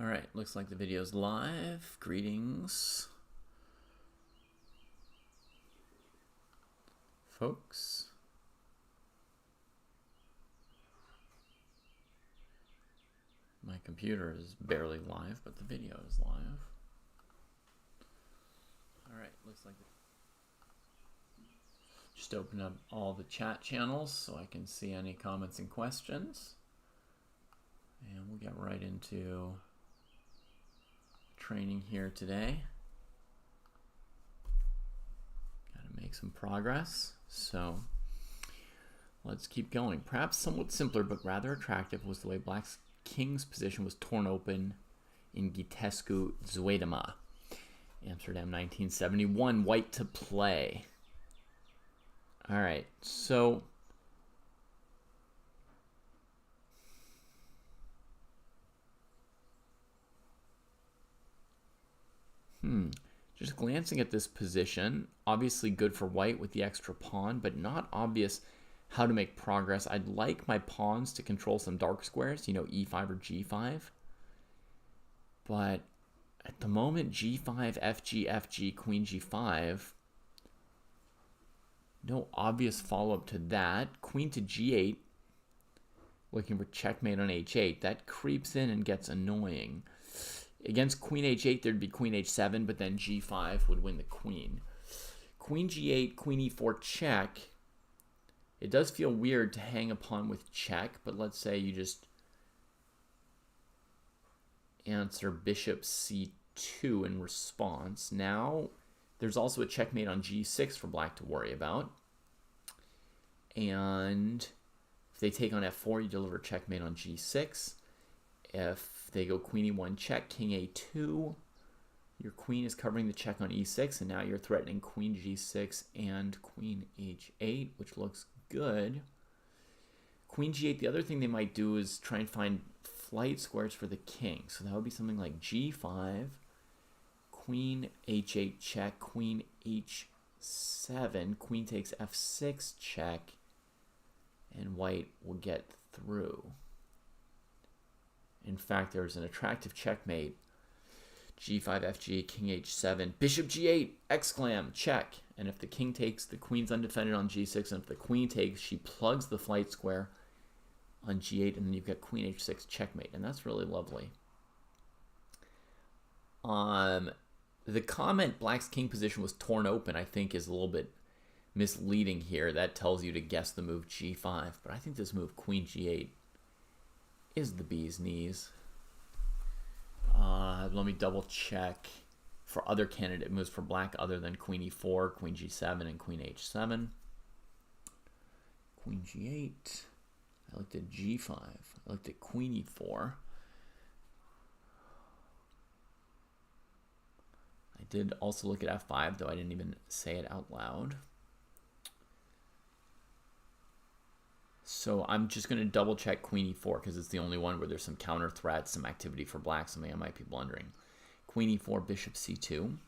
All right, looks like the video's live. Greetings, folks. My computer is barely live, but the video is live. All right, looks like just open up all the chat channels so I can see any comments and questions. And we'll get right into training here today. Got to make some progress. So let's keep going. Perhaps somewhat simpler but rather attractive was the way Black's king's position was torn open in Gitescu Zuidema, Amsterdam 1971. White to play. All right, so just glancing at this position, obviously good for white with the extra pawn, but not obvious how to make progress. I'd like my pawns to control some dark squares, you know, e5 or g5. But at the moment, g5, fg, fg, queen g5. No obvious follow-up to that. Queen to g8, looking for checkmate on h8. That creeps in and gets annoying. Against queen h8, there'd be queen h7, but then g5 would win the queen. Queen g8, queen e4 check. It does feel weird to hang a pawn with check, but let's say you just answer bishop c2 in response. Now, there's also a checkmate on g6 for black to worry about. And if they take on f4, you deliver checkmate on g6. If they go queen e1 check, king a2, your queen is covering the check on e6, and now you're threatening queen g6 and queen h8, which looks good. Queen g8, the other thing they might do is try and find flight squares for the king. So that would be something like g5, queen h8 check, queen h7, queen takes f6 check, and white will get through. In fact, there's an attractive checkmate. g5, fg, king h7, bishop g8, exclam, check. And if the king takes, the queen's undefended on g6. And if the queen takes, she plugs the flight square on g8. And then you've got queen h6, checkmate. And that's really lovely. The comment black's king position was torn open, I think, is a little bit misleading here. That tells you to guess the move g5. But I think this move, queen g8, is the bee's knees. Let me double check for other candidate moves for black other than queen e4, queen g7, and queen h7. Queen g8. I looked at g5. I looked at queen e4. I did also look at f5, though I didn't even say it out loud. So I'm just going to double check queen e4 because it's the only one where there's some counter threats, some activity for black, something I might be blundering. Queen e4, bishop c2.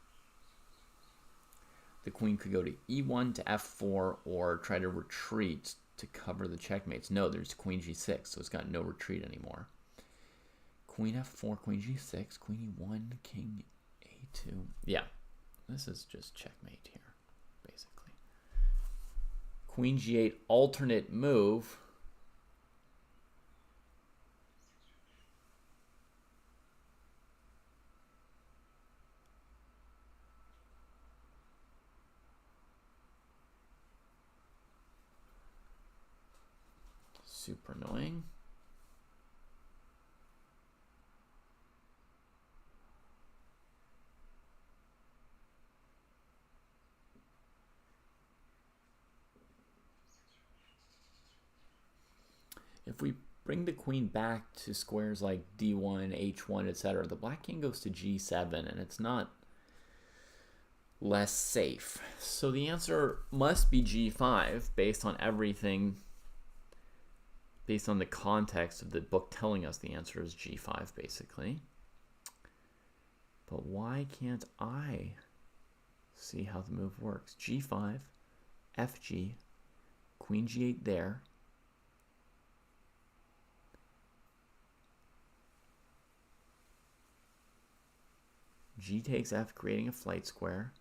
The queen could go to e1 to f4 or try to retreat to cover the checkmates. No, there's queen g6, so it's got no retreat anymore. Queen f4, queen g6, queen e1, king a2. Yeah, this is just checkmate here, basically. Queen g8, alternate move. Super annoying. If we bring the queen back to squares like d1, h1, etc., the black king goes to g7, and it's not less safe. So the answer must be g5 based on everything, based on the context of the book telling us the answer is g5, basically. But why can't I see how the move works? g5, fg, queen g8 there. G takes F, creating a flight square.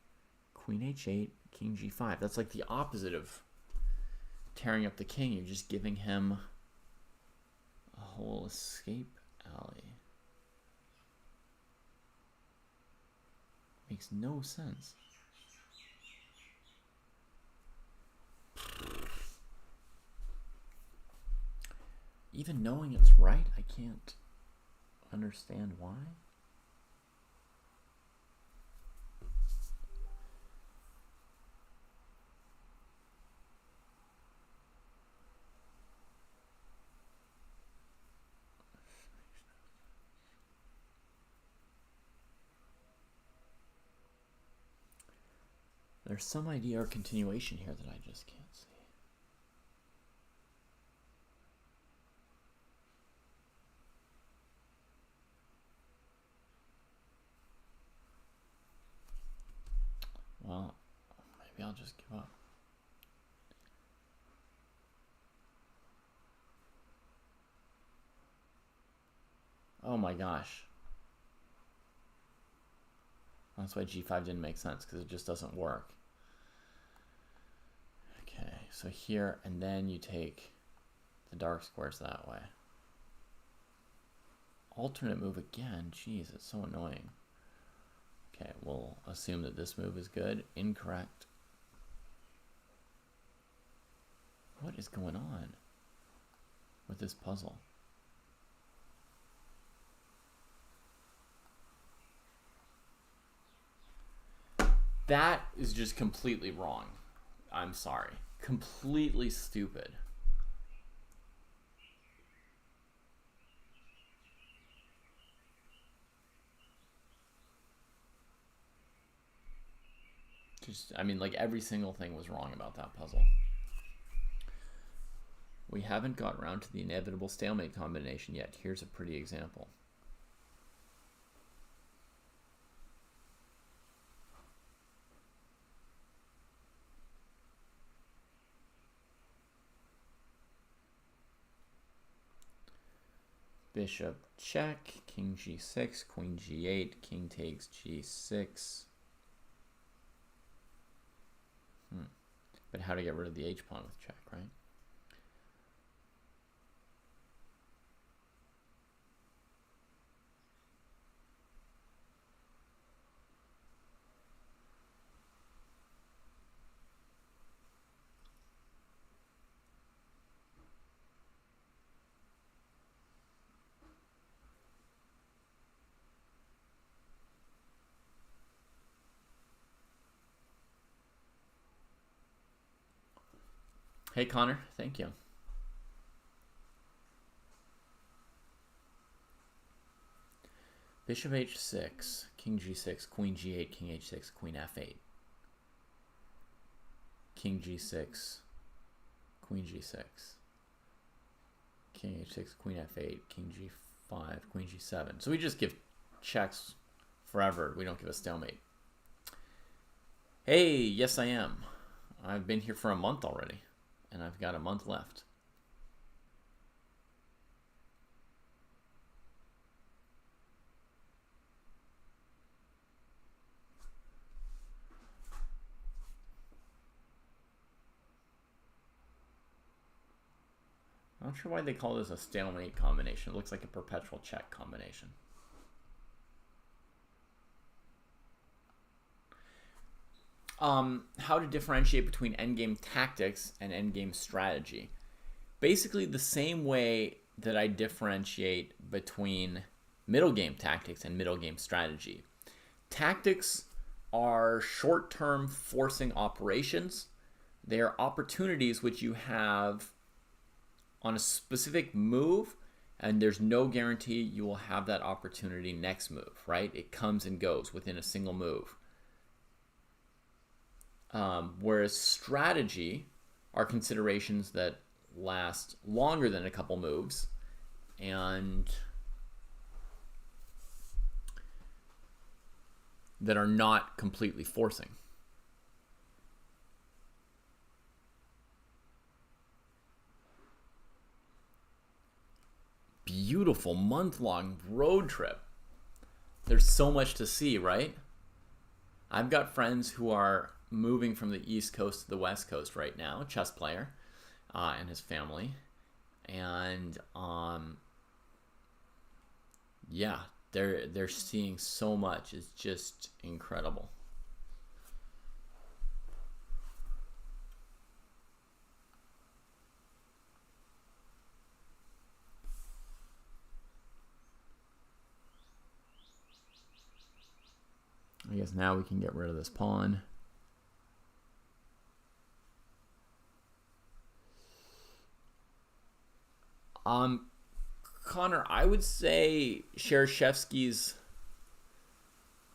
Queen H8, King G5. That's like the opposite of tearing up the king. You're just giving him a whole escape alley. Makes no sense. Even knowing it's right, I can't understand why. There's some idea or continuation here that I just can't see. Well, maybe I'll just give up. Oh my gosh. That's why G5 didn't make sense, because it just doesn't work. Okay, so here, and then you take the dark squares that way. Alternate move again. Jeez, it's so annoying. Okay, we'll assume that this move is good. Incorrect. What is going on with this puzzle? That is just completely wrong. I'm sorry. Completely stupid. Just, I mean, like every single thing was wrong about that puzzle. We haven't got around to the inevitable stalemate combination yet. Here's a pretty example. Bishop check, king g6, queen g8, king takes g6. But how to get rid of the h-pawn with check, right? Hey, Connor, thank you. Bishop h6, king g6, queen g8, king h6, queen f8. King g6, queen g6. King h6, queen f8, king g5, queen g7. So we just give checks forever. We don't give a stalemate. Hey, yes I am. I've been here for a month already. And I've got a month left. I'm not sure why they call this a stalemate combination. It looks like a perpetual check combination. How to differentiate between endgame tactics and endgame strategy. Basically the same way that I differentiate between middle game tactics and middle game strategy. Tactics are short-term forcing operations. They are opportunities which you have on a specific move, and there's no guarantee you will have that opportunity next move, right? It comes and goes within a single move. Whereas strategy are considerations that last longer than a couple moves and that are not completely forcing. Beautiful month-long road trip. There's so much to see, right? I've got friends who are moving from the East Coast to the West Coast right now, chess player, and his family. And yeah, they're seeing so much. It's just incredible. I guess now we can get rid of this pawn. Connor, I would say Shereshevsky's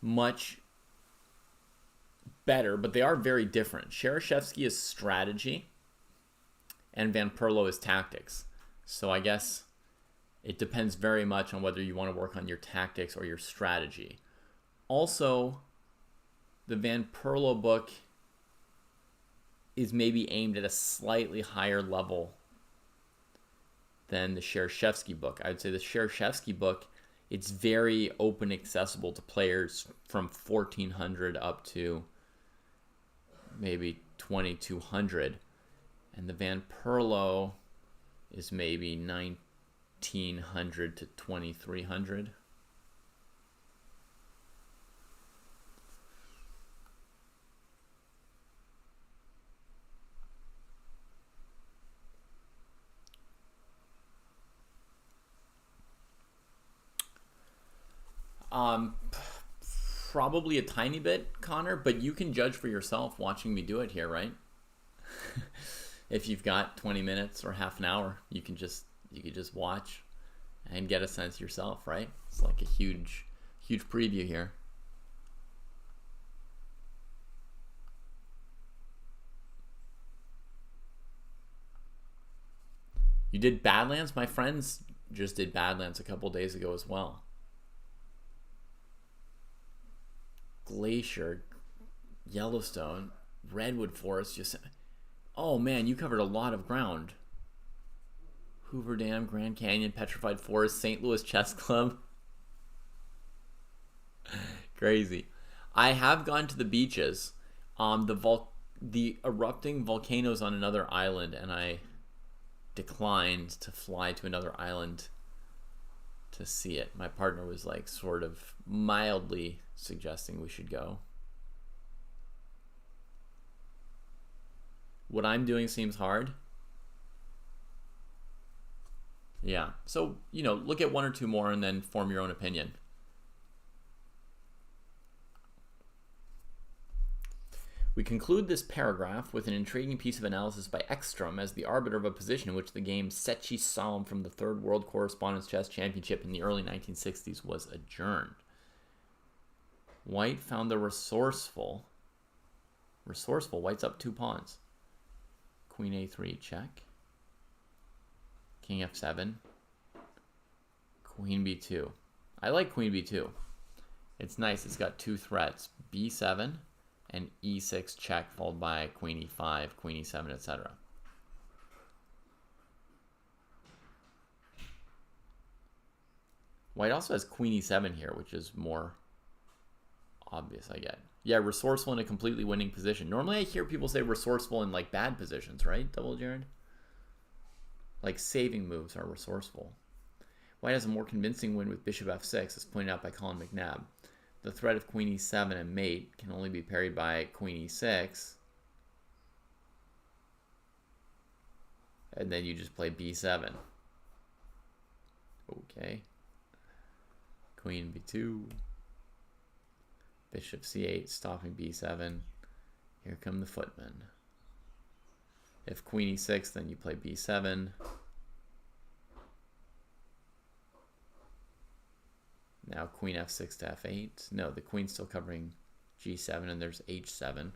much better, but they are very different. Shereshevsky is strategy, and Van Perlo is tactics. So I guess it depends very much on whether you want to work on your tactics or your strategy. Also, the Van Perlo book is maybe aimed at a slightly higher level than the Shereshevsky book. I would say the Shereshevsky book, it's very open, accessible to players from 1400 up to maybe 2200. And the Van Perlo is maybe 1900 to 2300. Probably a tiny bit, Connor, but you can judge for yourself watching me do it here, right? If you've got 20 minutes or half an hour, you could just watch and get a sense yourself, right? It's like a huge preview here. You did Badlands? My friends just did Badlands a couple days ago as well. Glacier, Yellowstone, Redwood Forest. Just, oh man, you covered a lot of ground. Hoover Dam, Grand Canyon, Petrified Forest, St. Louis Chess Club. Crazy. I have gone to the beaches, the erupting volcanoes on another island, and I declined to fly to another island to see it. My partner was like sort of mildly suggesting we should go. What I'm doing seems hard. Yeah. So, look at one or two more and then form your own opinion. We conclude this paragraph with an intriguing piece of analysis by Ekstrom as the arbiter of a position in which the game Secchi Salm from the Third World Correspondence Chess Championship in the early 1960s was adjourned. White found the resourceful. White's up 2 pawns. Queen a3, check. King f7. Queen b2. I like queen b2. It's nice. It's got 2 threats. b7 and e6 check, followed by queen e5, queen e7, etc. White also has queen e7 here, which is more obvious, I get. Yeah, resourceful in a completely winning position. Normally I hear people say resourceful in like bad positions, right, Double Jared? Like saving moves are resourceful. White has a more convincing win with bishop f6, as pointed out by Colin McNabb. The threat of queen e7 and mate can only be parried by queen e6. And then you just play b7. Okay. Queen b2. Bishop c8, stopping b7. Here come the footmen. If queen e6, then you play b7. Now queen f6 to f8. No, the queen's still covering g7, and there's h7.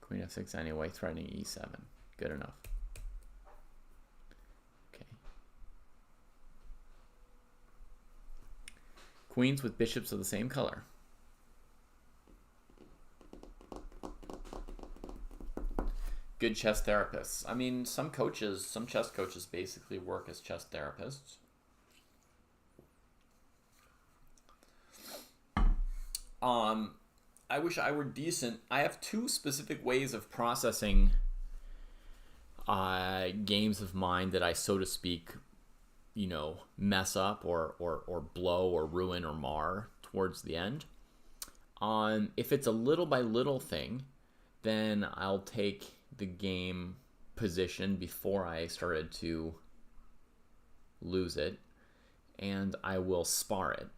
Queen f6 anyway, threatening e7. Good enough. Okay. Queens with bishops of the same color. good chess therapists. I mean, some chess coaches basically work as chess therapists. I wish I were decent. I have two specific ways of processing games of mine that I, so to speak, mess up or blow or ruin or mar towards the end. If it's a little by little thing, then I'll take the game position before I started to lose it, and I will spar it.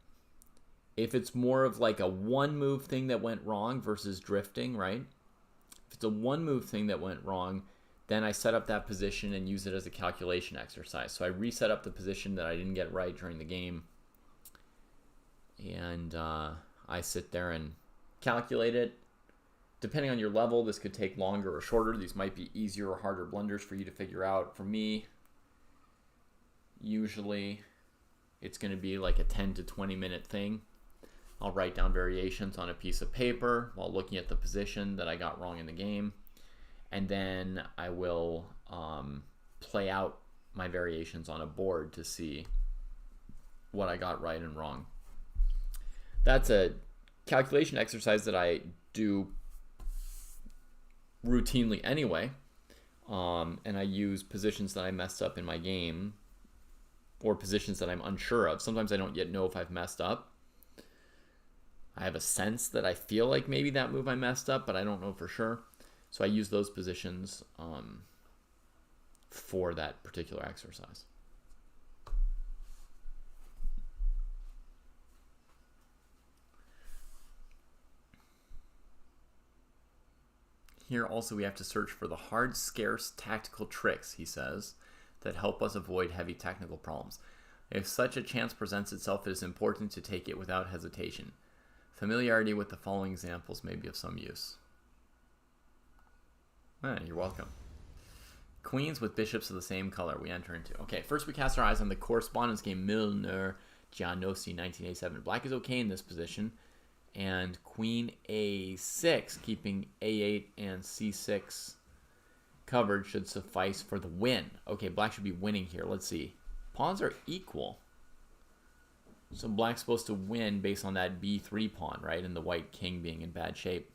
If it's more of like a one move thing that went wrong versus drifting, right? If it's a one move thing that went wrong, then I set up that position and use it as a calculation exercise. So I reset up the position that I didn't get right during the game, and I sit there and calculate it. Depending on your level, this could take longer or shorter. These might be easier or harder blunders for you to figure out. For me, usually it's going to be like a 10 to 20 minute thing. I'll write down variations on a piece of paper while looking at the position that I got wrong in the game. And then I will play out my variations on a board to see what I got right and wrong. That's a calculation exercise that I do routinely anyway. And I use positions that I messed up in my game or positions that I'm unsure of. Sometimes I don't yet know if I've messed up. I have a sense that I feel like maybe that move I messed up, but I don't know for sure. So I use those positions for that particular exercise. Here also we have to search for the hard, scarce tactical tricks, he says, that help us avoid heavy technical problems. If such a chance presents itself, it is important to take it without hesitation. Familiarity with the following examples may be of some use. You're welcome. Queens with bishops of the same color we enter into. Okay, first we cast our eyes on the correspondence game Milner Giannossi 1987. Black is okay in this position. And queen a6, keeping a8 and c6 covered, should suffice for the win. Okay, black should be winning here. Let's see. Pawns are equal. So black's supposed to win based on that b3 pawn, right? And the white king being in bad shape.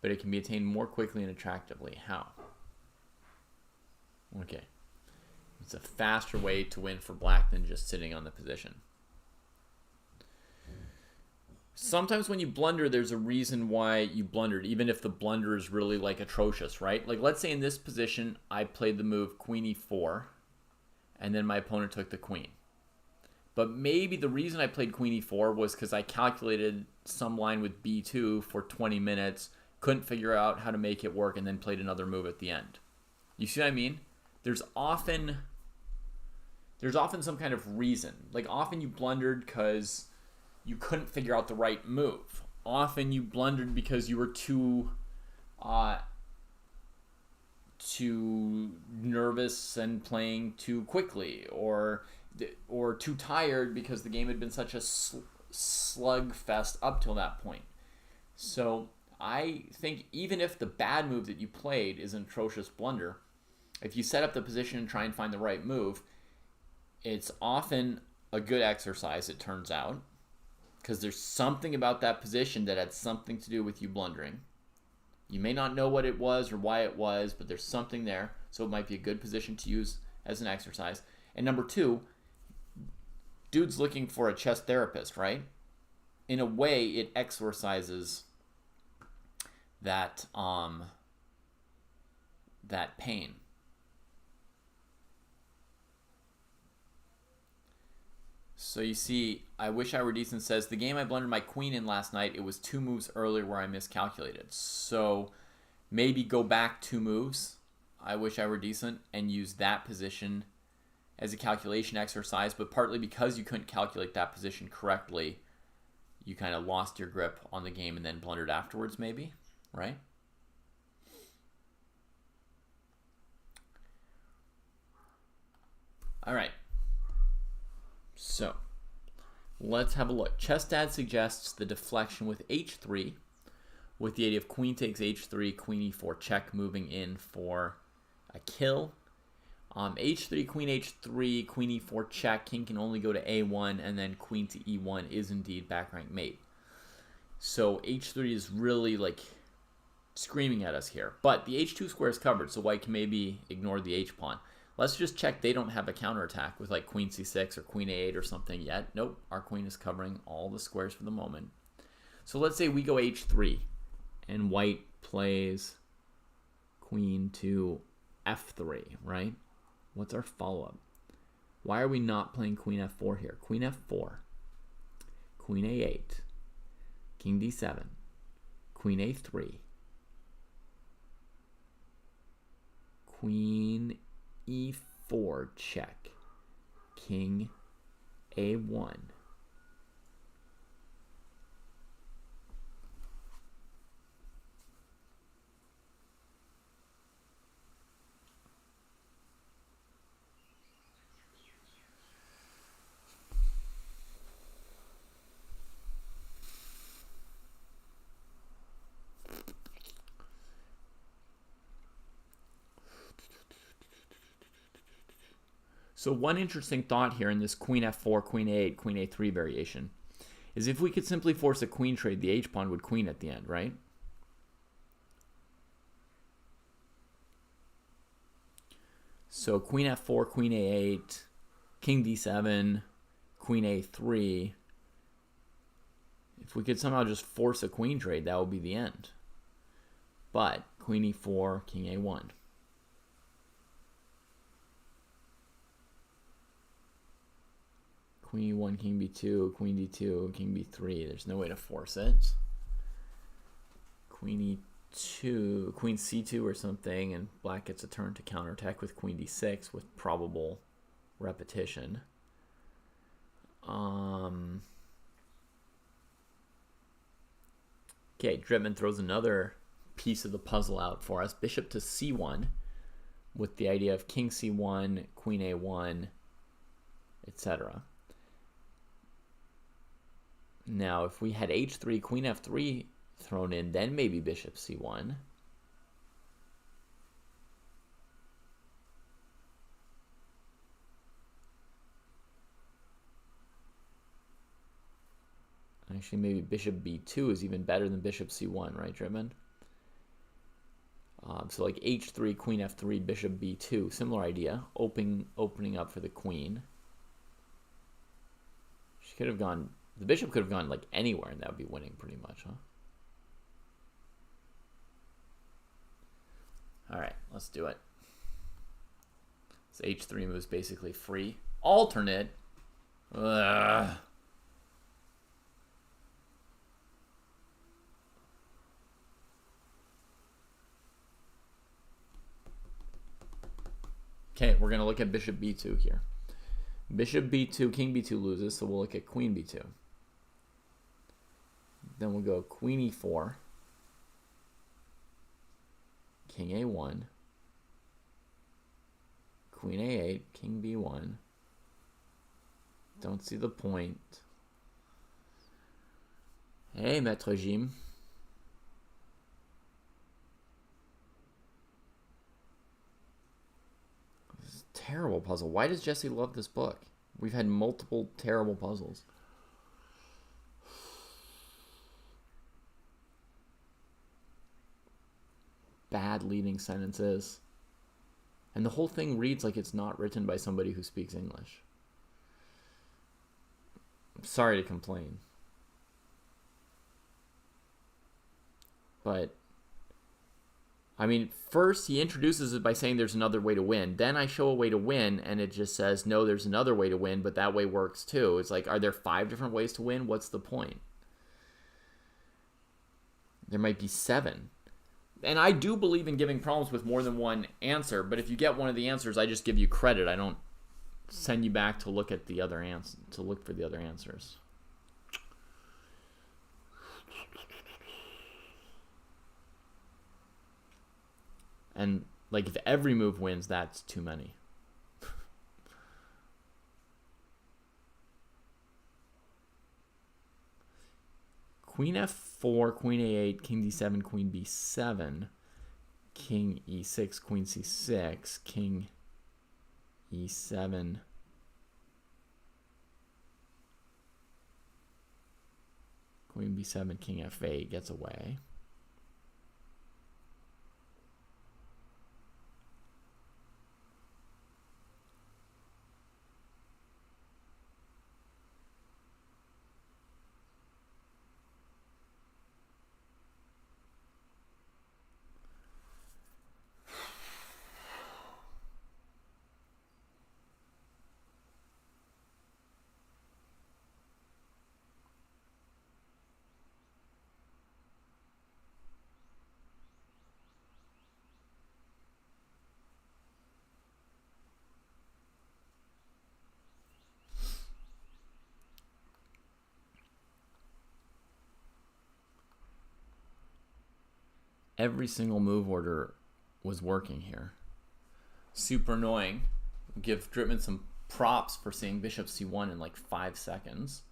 But it can be attained more quickly and attractively. How? Okay. It's a faster way to win for black than just sitting on the position. Sometimes when you blunder, there's a reason why you blundered, even if the blunder is really like atrocious, right? Like let's say in this position, I played the move queen e4, and then my opponent took the queen. But maybe the reason I played queen e4 was because I calculated some line with b2 for 20 minutes, couldn't figure out how to make it work, and then played another move at the end. You see what I mean? There's often some kind of reason. Like often you blundered because you couldn't figure out the right move. Often you blundered because you were too nervous and playing too quickly, or too tired because the game had been such a slugfest up till that point. So I think even if the bad move that you played is an atrocious blunder, if you set up the position and try and find the right move, it's often a good exercise, it turns out, because there's something about that position that had something to do with you blundering. You may not know what it was or why it was, but there's something there, so it might be a good position to use as an exercise. And number two, dude's looking for a chess therapist, right? In a way, it exorcises that pain. So you see, I wish I were decent says, the game I blundered my queen in last night, it was 2 moves earlier where I miscalculated. So maybe go back 2 moves, I wish I were decent, and use that position as a calculation exercise, but partly because you couldn't calculate that position correctly, you kind of lost your grip on the game and then blundered afterwards maybe, right? All right. So, let's have a look. Chess Dad suggests the deflection with h3 with the idea of queen takes h3, queen e4 check, moving in for a kill. H3, queen h3, queen e4 check, king can only go to a1, and then queen to e1 is indeed back rank mate. So h3 is really like screaming at us here. But the h2 square is covered, so white can maybe ignore the h-pawn. Let's just check they don't have a counterattack with like queen c6 or queen a8 or something yet. Nope, our queen is covering all the squares for the moment. So let's say we go h3, and white plays queen to f3, right? What's our follow-up? Why are we not playing queen f4 here? Queen f4, queen a8, king d7, queen a3, queen e4 check, king a1. So one interesting thought here in this queen f4, queen a8, queen a3 variation is if we could simply force a queen trade, the h-pawn would queen at the end, right? So queen f4, queen a8, king d7, queen a3. If we could somehow just force a queen trade, that would be the end. But queen e4, king a1. Queen e1, king b2, queen d2, king b3. There's no way to force it. Queen e2, queen c2 or something, and black gets a turn to counterattack with queen d6 with probable repetition. Okay, Drittman throws another piece of the puzzle out for us. Bishop to c1 with the idea of king c1, queen a1, etc. Now, if we had h3, queen f3 thrown in, then maybe bishop c1. Actually, maybe bishop b2 is even better than bishop c1, right, Drittman? So like h3, queen f3, bishop b2, similar idea, opening up for the queen. She could have gone. The bishop could have gone like anywhere, and that would be winning pretty much, huh? All right, let's do it. So h3 moves basically free. Alternate. Ugh. Okay, we're going to look at bishop b2 here. Bishop b2, king b2 loses, so we'll look at queen b2. Then we'll go queen e4, king a1, queen a8, king b1. Don't see the point. Hey, Maître Jim. This is a terrible puzzle. Why does Jesse love this book? We've had multiple terrible puzzles. Bad leading sentences. And the whole thing reads like it's not written by somebody who speaks English. I'm sorry to complain. But, I mean, first he introduces it by saying there's another way to win. Then I show a way to win, and it just says, no, there's another way to win, but that way works too. It's like, are there 5 different ways to win? What's the point? There might be 7. And I do believe in giving problems with more than one answer, but if you get one of the answers, I just give you credit. I don't send you back to look at the other to look for the other answers. And like if every move wins, that's too many. Queen f4, queen a8, king d7, queen b7, king e6, queen c6, king e7, queen b7, king f8 gets away. Every single move order was working here. Super annoying. Give Drittman some props for seeing bishop c1 in like 5 seconds.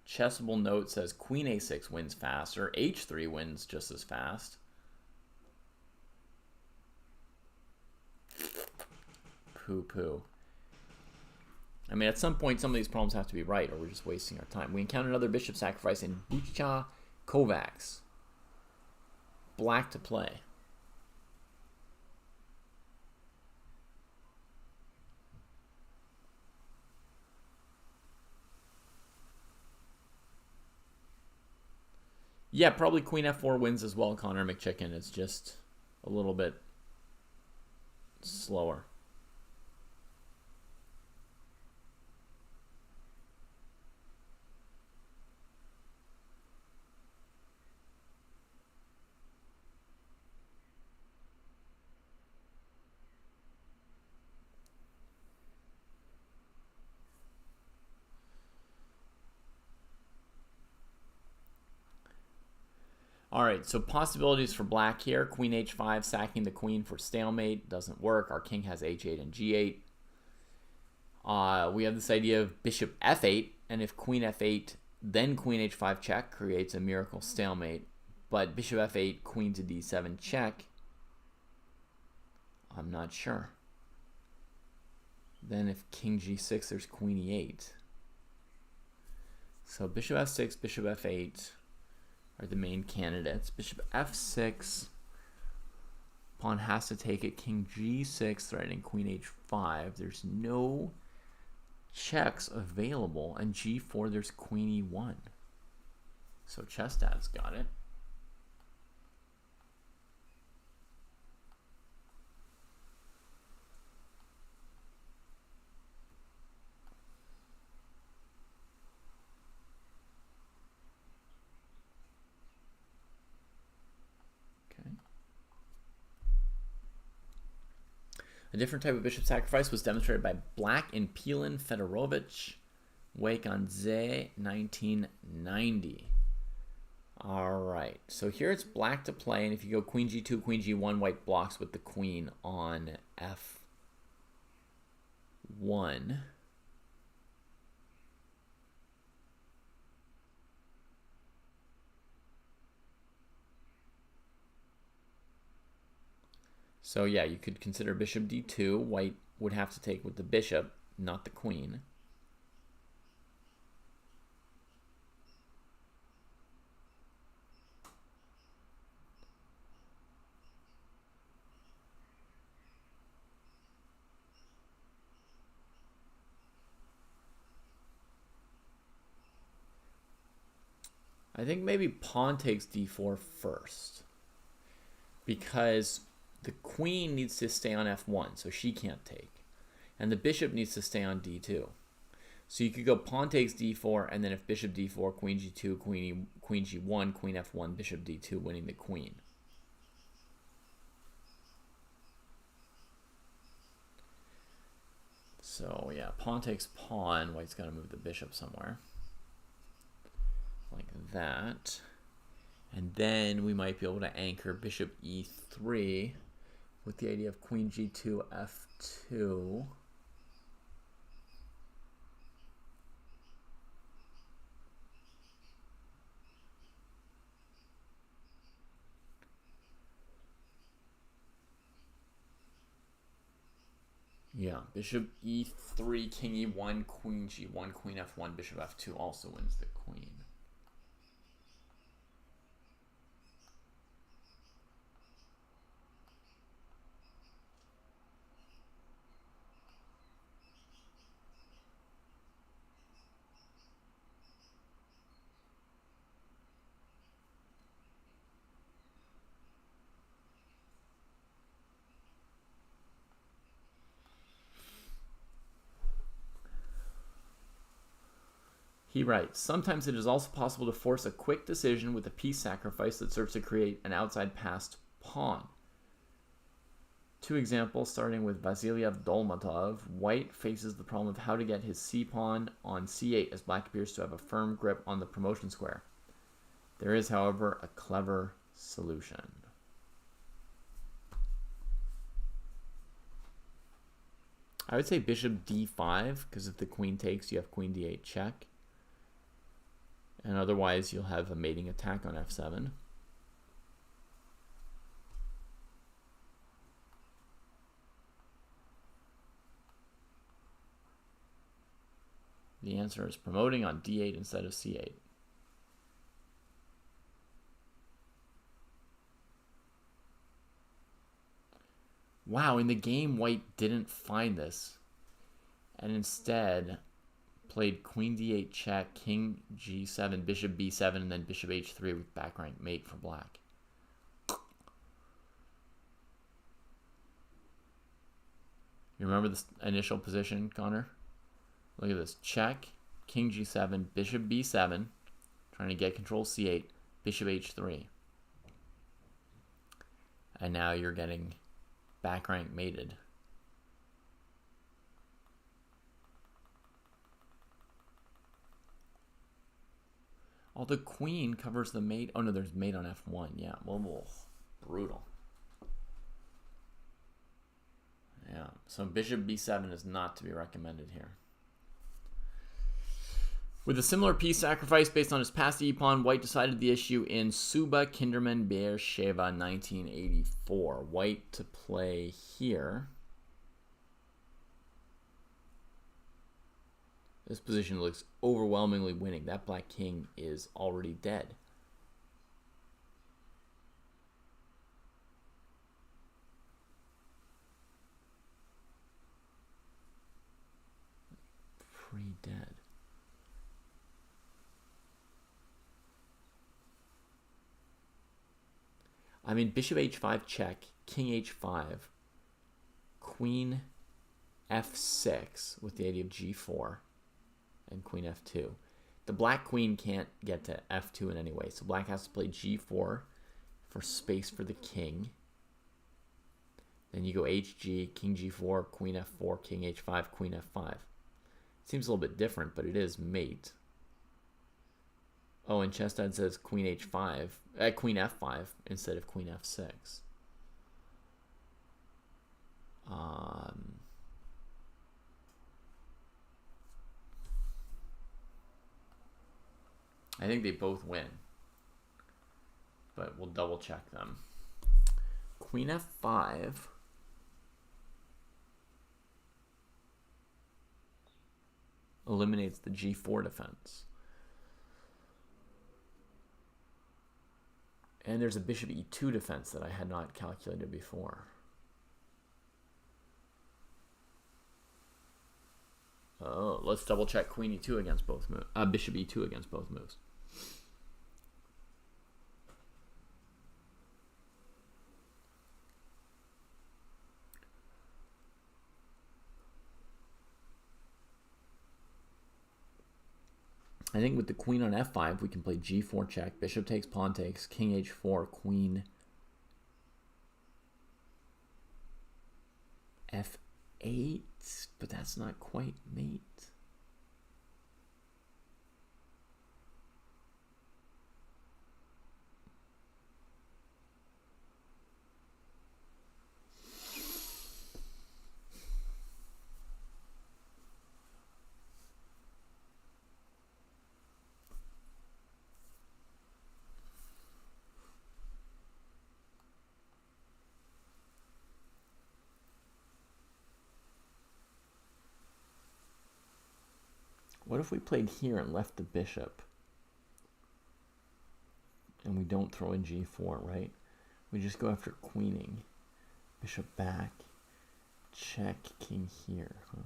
Chessable note says queen a6 wins faster. h3 wins just as fast. Poo-poo. I mean, at some point, some of these problems have to be right, or we're just wasting our time. We encounter another bishop sacrifice in Bucha Kovacs. Black to play. Yeah, probably queen f4 wins as well, Connor McChicken. It's just a little bit slower. All right, so possibilities for black here. Queen h5, sacking the queen for stalemate. Doesn't work. Our king has h8 and g8. We have this idea of bishop f8, and if queen f8, then queen h5 check creates a miracle stalemate. But bishop f8, queen to d7 check, I'm not sure. Then if king g6, there's queen e8. So bishop f6, bishop f8 are the main candidates. Bishop f6, pawn has to take it. King g6, threatening queen h5. There's no checks available. And g4, there's queen e1. So Chestad's got it. A different type of bishop sacrifice was demonstrated by Black and Pelin Fedorovich, Wake on Zay, 1990. All right, so here it's black to play, and if you go queen g2, queen g1, white blocks with the queen on f1. So yeah, you could consider bishop d2. White would have to take with the bishop, not the queen. I think maybe pawn takes d4 first, because the queen needs to stay on f1, so she can't take. And the bishop needs to stay on d2. So you could go pawn takes d4, and then if bishop d4, queen g2, queen g1, queen f1, bishop d2, winning the queen. So yeah, pawn takes pawn. White's got to move the bishop somewhere. Like that. And then we might be able to anchor bishop e3 with the idea of queen g2, f2. Yeah, bishop e3, king e1, queen g1, queen f1, bishop f2 also wins the queen. He writes, sometimes it is also possible to force a quick decision with a piece sacrifice that serves to create an outside passed pawn. Two examples, starting with Vasilyev Dolmatov. White faces the problem of how to get his c-pawn on c8 as black appears to have a firm grip on the promotion square. There is, however, a clever solution. I would say bishop d5, because if the queen takes, you have queen d8 check. And otherwise, you'll have a mating attack on f7. The answer is promoting on d8 instead of c8. Wow, in the game, white didn't find this, and instead played queen d8 check, king g7, bishop b7, and then bishop h3 with back rank mate for black. You remember this initial position, Connor? Look at this. Check, king g7, bishop b7, trying to get control c8, bishop h3. And now you're getting back rank mated. Oh, the queen covers the mate. Oh, no, there's mate on f1. Yeah, well, brutal. Yeah, so bishop b7 is not to be recommended here. With a similar piece sacrifice based on his past e-pawn, White decided the issue in Suba Kinderman Beersheva 1984. White to play here. This position looks overwhelmingly winning. That black king is already dead. Pre-dead. I mean, bishop h5 check, king h5, queen f6 with the idea of g4, and queen f2. The black queen can't get to f2 in any way, so black has to play g4 for space for the king. Then you go hg, king g4, queen f4, king h5, queen f5. Seems a little bit different, but it is mate. Oh, and Chestad says queen h5, queen f5 instead of queen f6. I think they both win, but we'll double check them. Queen f5. Eliminates the g4 defense. And there's a bishop e2 defense that I had not calculated before. Oh, let's double check queen e2 against both moves. Bishop e2 against both moves. I think with the queen on f5, we can play g4 check, bishop takes, pawn takes, king h4, queen f8, but that's not quite mate. What if we played here and left the bishop? And we don't throw in g4, right? We just go after queening. Bishop back. Check, king here. Huh?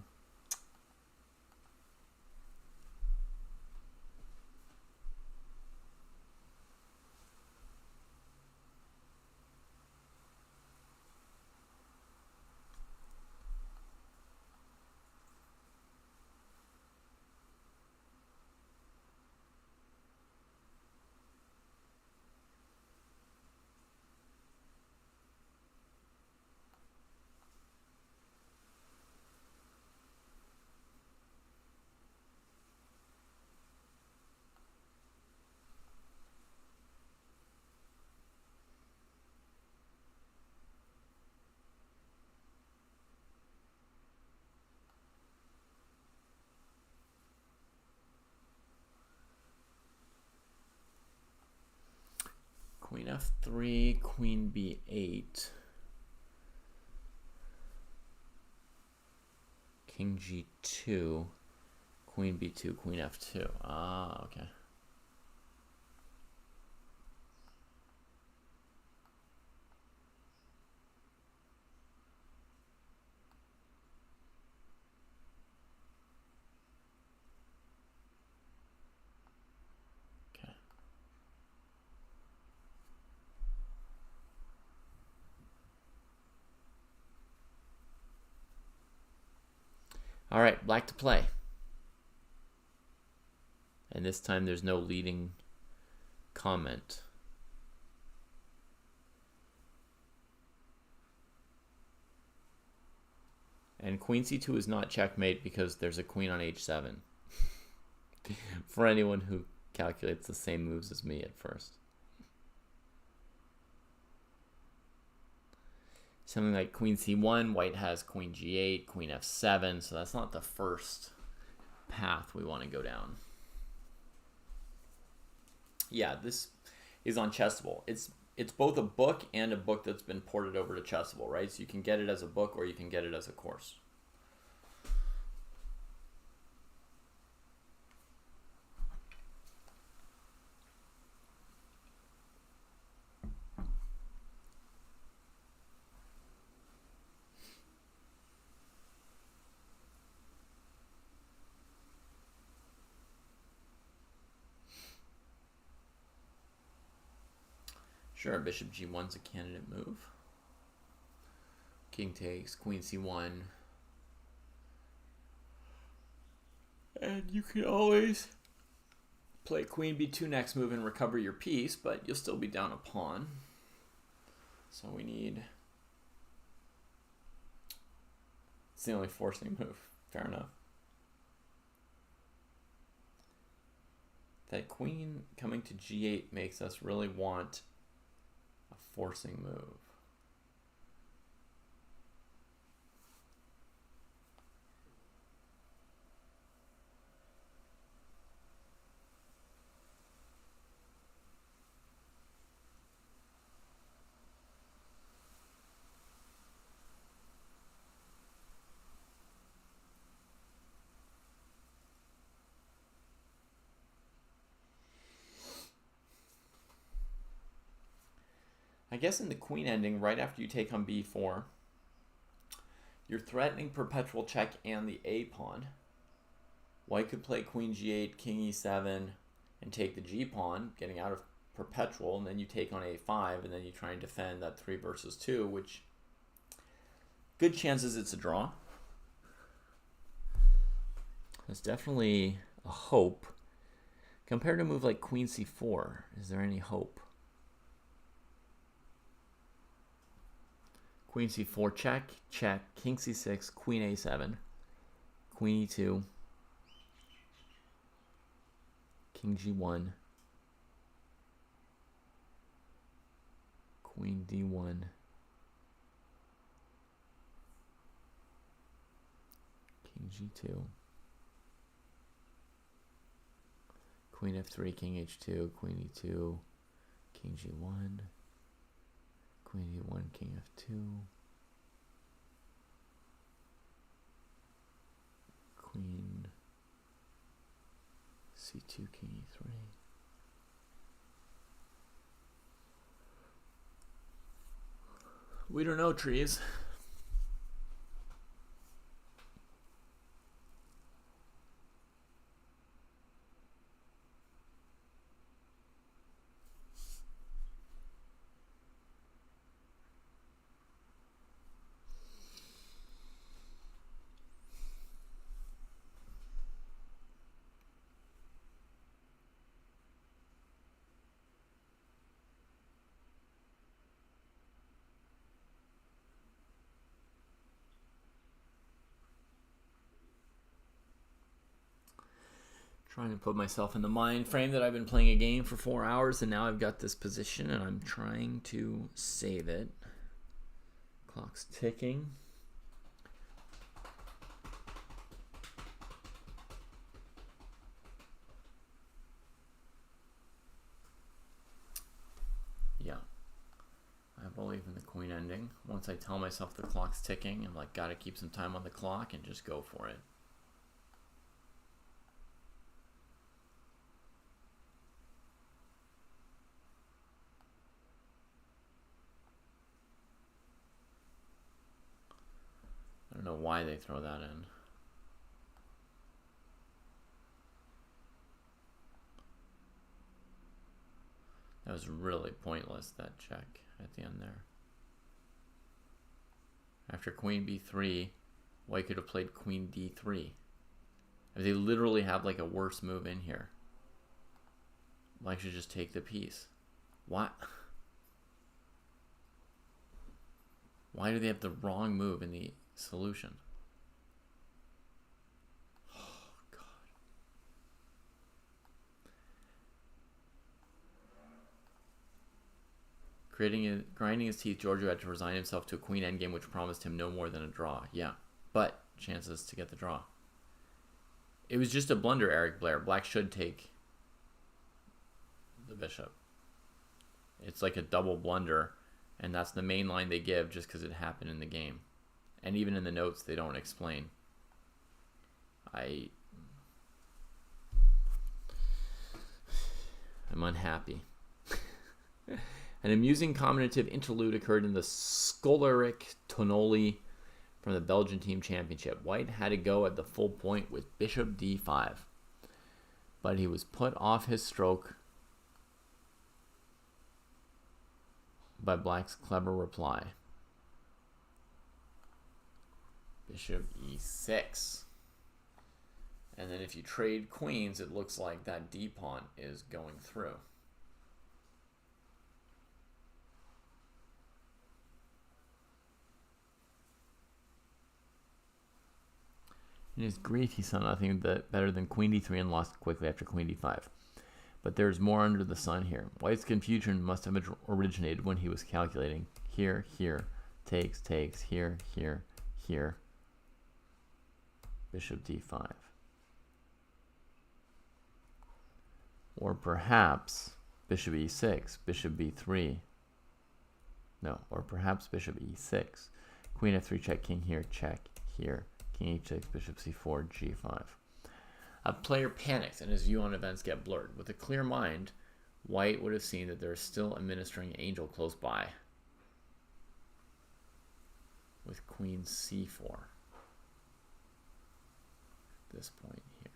Queen f3, queen b8, king g2, queen b2, queen f2. Ah, okay. All right, black to play. And this time there's no leading comment. And queen c2 is not checkmate because there's a queen on h7. For anyone who calculates the same moves as me at first. Something like queen c1, white has queen g8, queen f7, so that's not the first path we want to go down. Yeah, this is on Chessable. It's both a book and a book that's been ported over to Chessable, right? So you can get it as a book or you can get it as a course. Sure, bishop g1 is a candidate move. King takes, queen c1. And you can always play queen b2 next move and recover your piece, but you'll still be down a pawn. So we need... It's the only forcing move. Fair enough. That queen coming to g8 makes us really want a forcing move. I guess in the queen ending, right after you take on b4, you're threatening perpetual check and the a pawn. White could play queen g8, king e7, and take the g pawn, getting out of perpetual, and then you take on a5, and then you try and defend that 3 versus 2, which good chances it's a draw. There's definitely a hope. Compared to a move like queen c4, is there any hope? Queen c4, check, check, king c6, queen a7, queen e2, king g1, queen d1, king g2, queen f3, king h2, queen e2, king g1, queen e1, king f2, queen C2, king E3. We don't know, trees. Trying to put myself in the mind frame that I've been playing a game for 4 hours and now I've got this position and I'm trying to save it. Clock's ticking. Yeah. I believe in the queen ending. Once I tell myself the clock's ticking, I'm like, gotta keep some time on the clock and just go for it. I don't know why they throw that in. That was really pointless, that check at the end there. After queen b3, white could have played queen d3. They literally have like a worse move in here. White should just take the piece. What? Why do they have the wrong move in the solution? Oh, God. Grinding his teeth, Giorgio had to resign himself to a queen endgame which promised him no more than a draw. Yeah, but chances to get the draw. It was just a blunder, Eric Blair. Black should take the bishop. It's like a double blunder, and that's the main line they give just because it happened in the game. And even in the notes, they don't explain. I'm unhappy. An amusing commentative interlude occurred in the Scholaric Tonoli from the Belgian team championship. White had to go at the full point with bishop d5, but he was put off his stroke by Black's clever reply. Bishop e6. And then if you trade queens, it looks like that d-pawn is going through. In his grief, he saw nothing better than queen d3 and lost quickly after queen d5. But there is more under the sun here. White's confusion must have originated when he was calculating. Here, here, takes, here, here, here. Bishop d5. Or perhaps bishop e6, bishop b3. No, or perhaps bishop e6. Queen f3 check, king here, check, here. King h6, bishop c4, g5. A player panics and his view on events get blurred. With a clear mind, White would have seen that there is still a ministering angel close by. With queen c4. At this point here.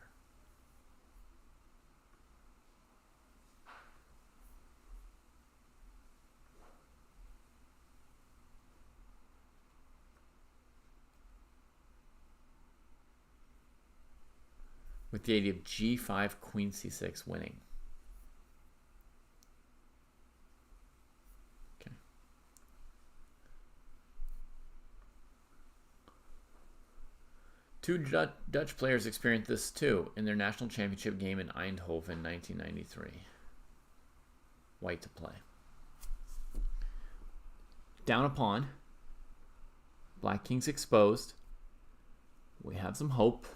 With the idea of g5, queen c6 winning. Okay. Two Dutch players experienced this too in their national championship game in Eindhoven 1993. White to play. Down a pawn. Black king's exposed. We have some hope.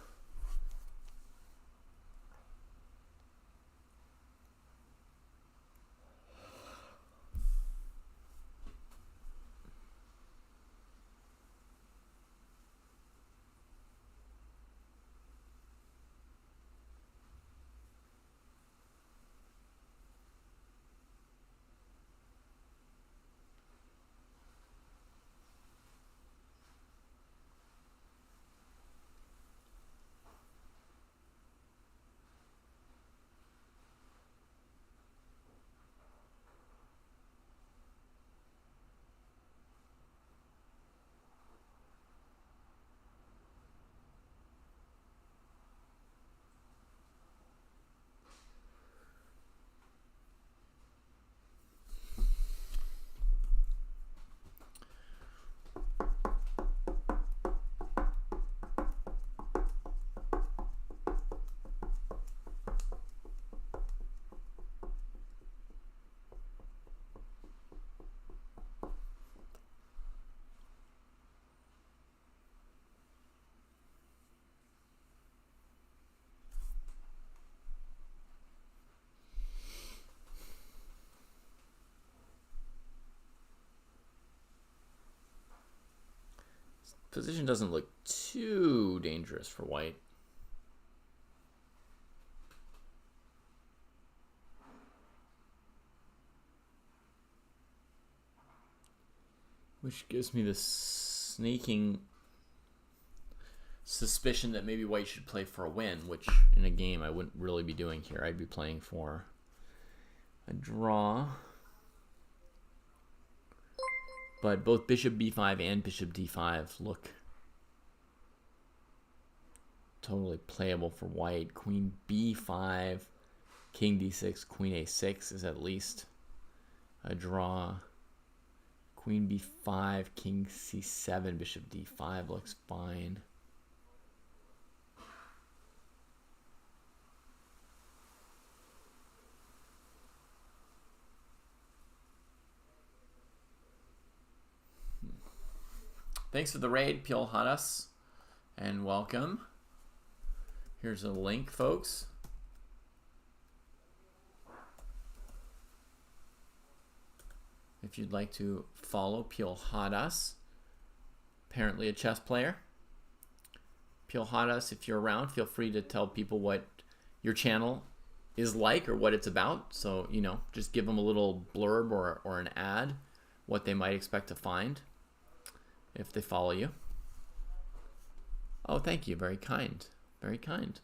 Position doesn't look too dangerous for white. Which gives me the sneaking suspicion that maybe white should play for a win, which in a game I wouldn't really be doing here. I'd be playing for a draw. But both bishop b5 and bishop d5 look totally playable for white. Queen b5, king d6, queen a6 is at least a draw. Queen b5, king c7, bishop d5 looks fine. Thanks for the raid, Pil Hadas, and welcome. Here's a link, folks. If you'd like to follow Pil Hadas, apparently a chess player. Pil Hadas, if you're around, feel free to tell people what your channel is like or what it's about. So, you know, just give them a little blurb or an ad, what they might expect to find if they follow you. Oh, thank you. Very kind. Very kind.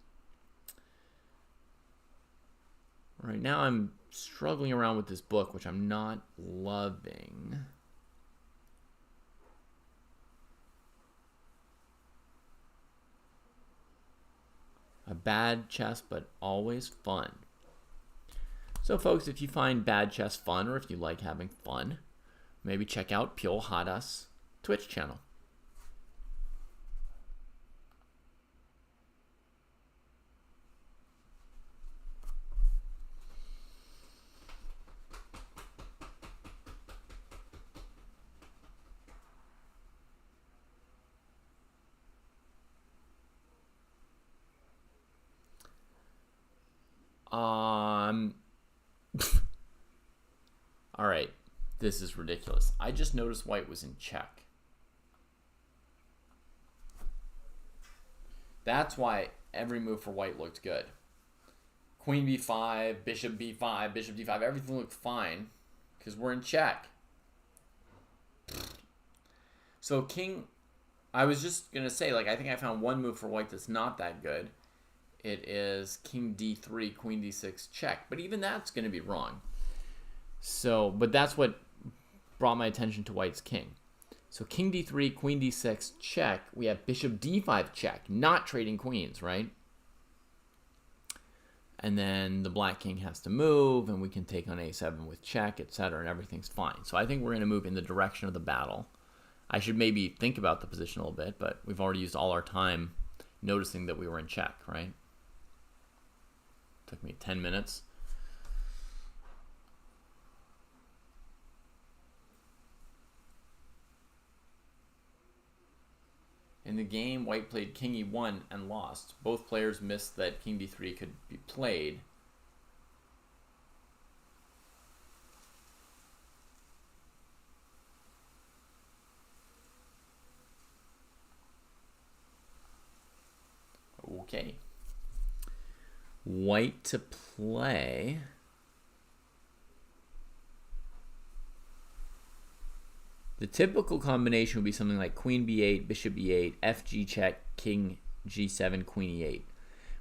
Right now I'm struggling around with this book, which I'm not loving. A bad chess, but always fun. So folks, if you find bad chess fun, or if you like having fun, maybe check out Pil Hadas' Twitch channel. All right, this is ridiculous. I just noticed white was in check. That's why every move for white looked good. Queen b5, bishop b5, bishop d5, everything looked fine because we're in check. So king, I was just going to say, like, I think I found one move for white that's not that good. It is king d3, queen d6 check. But even that's going to be wrong. So, but that's what brought my attention to white's king. So king d3, queen d6 check. We have bishop d5 check, not trading queens, right? And then the black king has to move, and we can take on a7 with check, etc., and everything's fine. So I think we're going to move in the direction of the battle. I should maybe think about the position a little bit, but we've already used all our time noticing that we were in check, right? Took me 10 minutes. In the game, white played king e1 and lost. Both players missed that king d3 could be played. Okay. White to play. The typical combination would be something like queen b8, bishop e8, fg check, king g7, queen e8.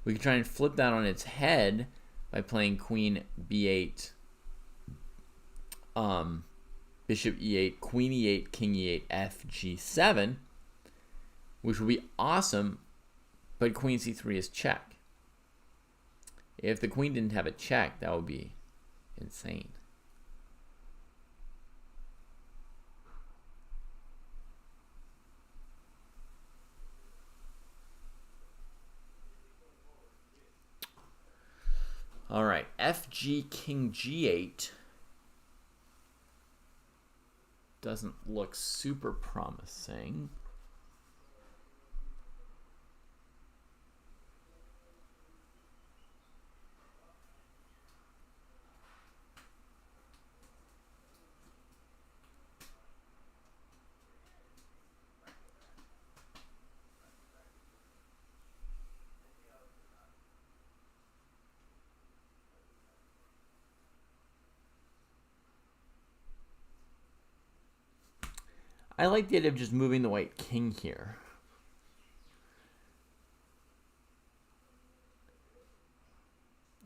We could try and flip that on its head by playing queen b8, bishop e8, queen e8, king e8, fg7, which would be awesome, but queen c3 is check. If the queen didn't have a check, that would be insane. All right, fg king g8 doesn't look super promising. I like the idea of just moving the white king here.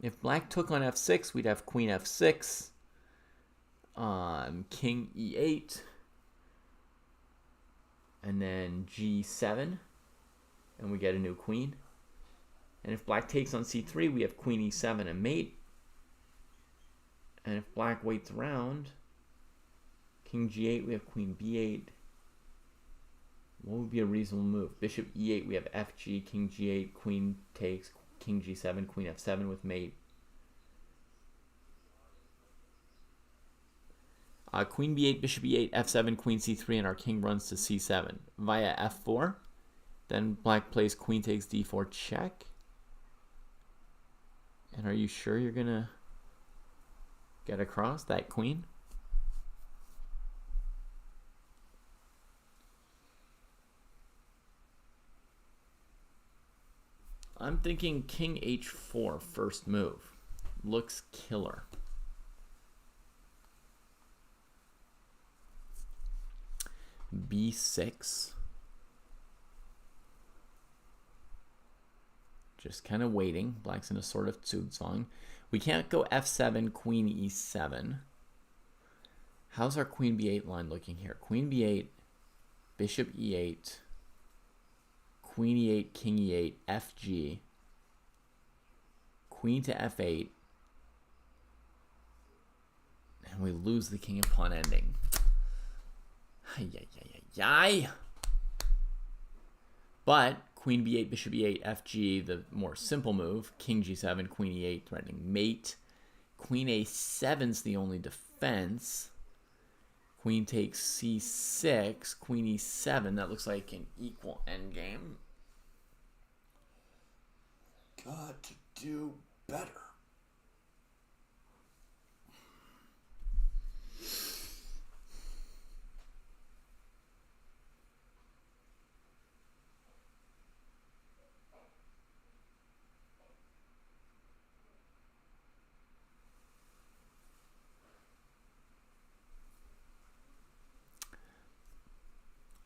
If black took on f6, we'd have queen f6, king e8, and then g7, and we get a new queen. And if black takes on c3, we have queen e7 and mate. And if black waits around, king g8, we have queen b8. What would be a reasonable move? Bishop e8, we have fg, king g8, queen takes, king g7, queen f7 with mate. Queen b8, bishop e8, f7, queen c3, and our king runs to c7 via f4. Then black plays queen takes d4 check. And are you sure you're gonna get across that queen? I'm thinking king h4 first move. Looks killer. b6. Just kind of waiting. Black's in a sort of Zugzwang. We can't go f7, queen e7. How's our queen b8 line looking here? Queen b8, bishop e8, queen e8, king e8, fg, queen to f8, and we lose the king and pawn ending. But queen b8, bishop e8, fg, the more simple move. King g7, queen e8, threatening mate. Queen a7's the only defense. Queen takes c6, queen e7. That looks like an equal endgame. Got to do better.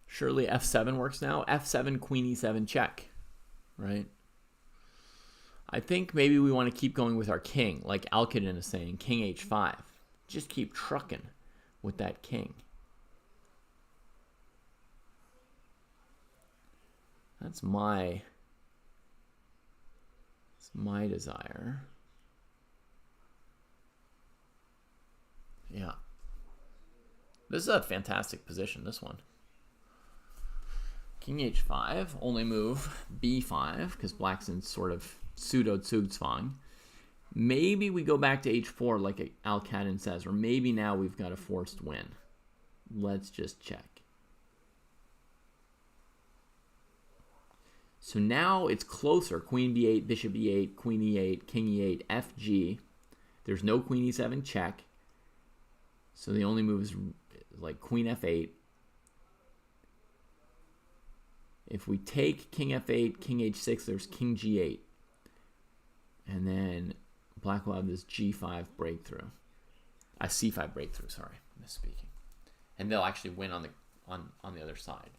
Surely f7 works now. f7, queen e7 check, right? I think maybe we want to keep going with our king, like Alkadin is saying, king h5. Just keep trucking with that king. That's my desire. Yeah. This is a fantastic position, this one. King h5, only move b5, because black's in sort of pseudo-Zugzwang. Maybe we go back to h4 like Alkadin says, or maybe now we've got a forced win. Let's just check. So now it's closer. Queen b8, bishop e8, queen e8, king e8, fg. There's no queen e7 check. So the only move is like queen f8. If we take king f8, king h6, there's king g8. And then black will have this g5 breakthrough. A c5 breakthrough, sorry, misspeaking. And they'll actually win on the other side.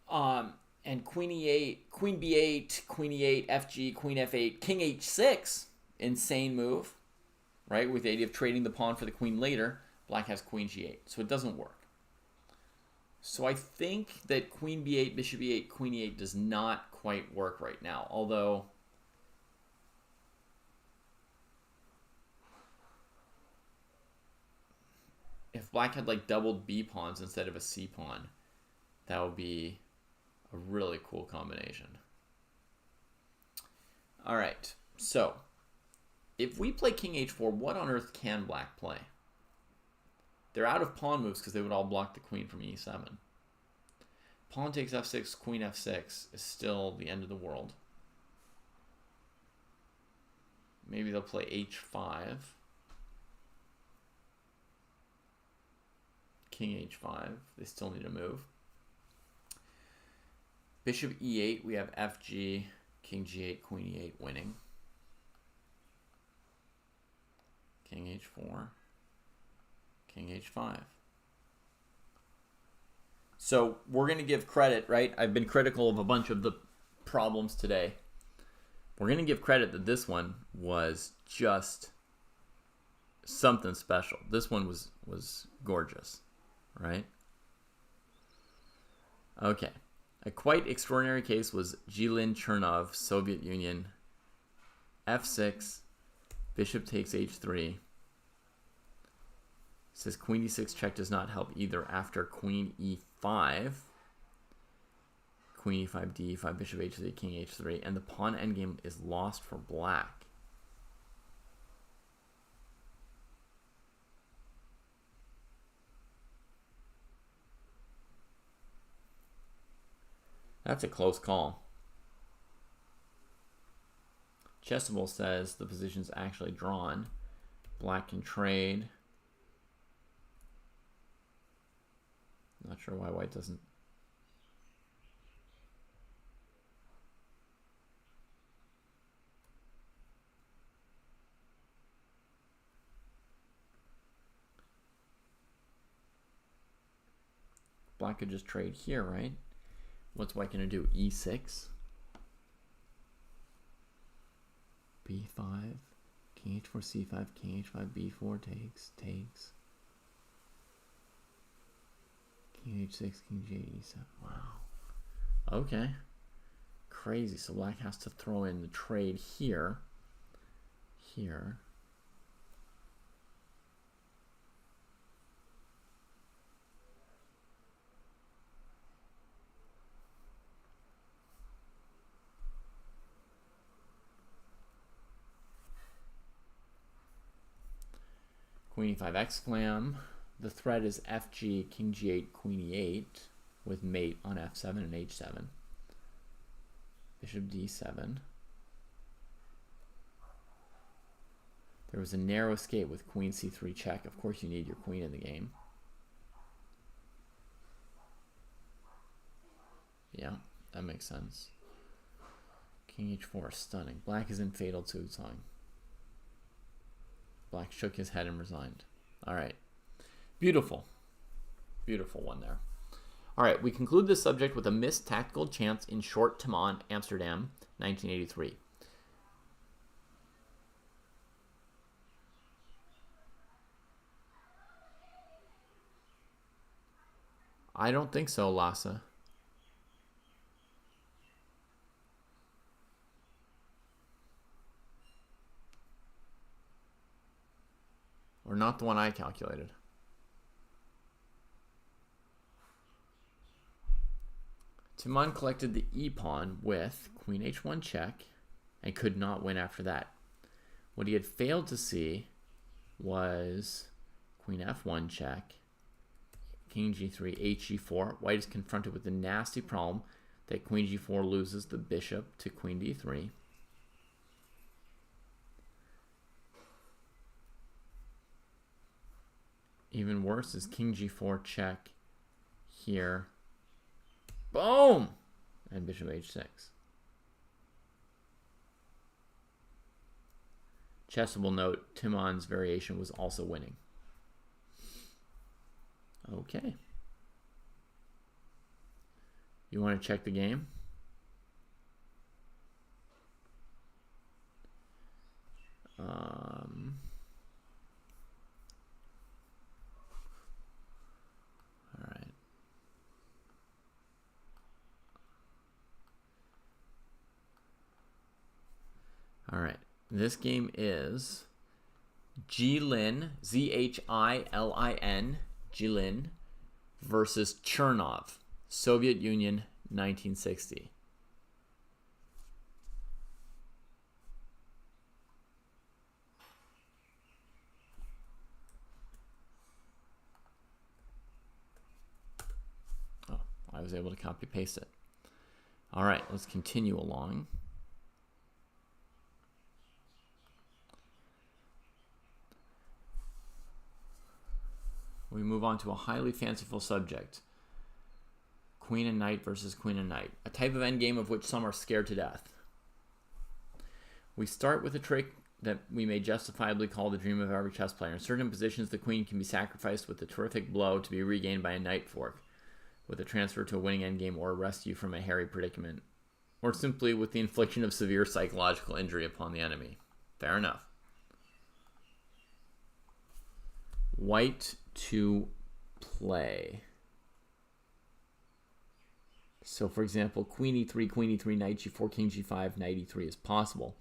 And queen e8, queen b8, queen e8, fg, queen f8, king h6, insane move, right? With the idea of trading the pawn for the queen later, black has queen g8, so it doesn't work. So I think that queen b8, bishop e8, queen e8 does not quite work right now. Although, if black had like doubled b pawns instead of a c pawn, that would be a really cool combination. All right, so if we play king h4, what on earth can black play? They're out of pawn moves because they would all block the queen from e7. Pawn takes f6, queen f6 is still the end of the world. Maybe they'll play h5. King h5. They still need a move. Bishop e8. We have fg, king g8, queen e8 winning. King h4. King h5. So we're going to give credit, right? I've been critical of a bunch of the problems today. We're going to give credit that this one was just something special. This one was gorgeous, right? Okay. A quite extraordinary case was Jilin Chernov, Soviet Union. f6, bishop takes h3. Says queen e6 check does not help either after queen e5. Queen e5, d5, bishop h3, king h3. And the pawn endgame is lost for black. That's a close call. Chessable says the position's actually drawn. Black can trade. Not sure why white doesn't. Black could just trade here, right? What's white going to do? e6. b5. King h4, c5, king h5, b4 takes. King h6, king g8, e7. Wow. Okay. Crazy. So black has to throw in the trade here. Here. Queen e5 exclam. The threat is fg, king g8, queen e8 with mate on f7 and h7. Bishop d7. There was a narrow escape with queen c3 check. Of course you need your queen in the game. Yeah, that makes sense. King h4, stunning. Black is in fatal zugzwang. Black shook his head and resigned. All right. Beautiful. Beautiful one there. All right, we conclude this subject with a missed tactical chance in Short Timon, Amsterdam, 1983. I don't think so, Lhasa. Or not the one I calculated. Timon collected the e-pawn with queen h1 check and could not win after that. What he had failed to see was queen f1 check, king g3, h g4. White is confronted with the nasty problem that queen g4 loses the bishop to queen d3. Even worse is king g4 check here. Boom! And bishop h6. Chessable note, Timon's variation was also winning. Okay. You want to check the game? All right. All right. This game is Jilin, Z-H-I-L-I-N, Jilin versus Chernov, Soviet Union, 1960. Oh, I was able to copy paste it. All right, let's continue along. We move on to a highly fanciful subject. Queen and knight versus queen and knight. A type of endgame of which some are scared to death. We start with a trick that we may justifiably call the dream of every chess player. In certain positions, the queen can be sacrificed with a terrific blow to be regained by a knight fork. with a transfer to a winning endgame or a rescue from a hairy predicament, or simply with the infliction of severe psychological injury upon the enemy. Fair enough. White to play. So, for example, queen e3, knight g4, king g5, knight e3 is possible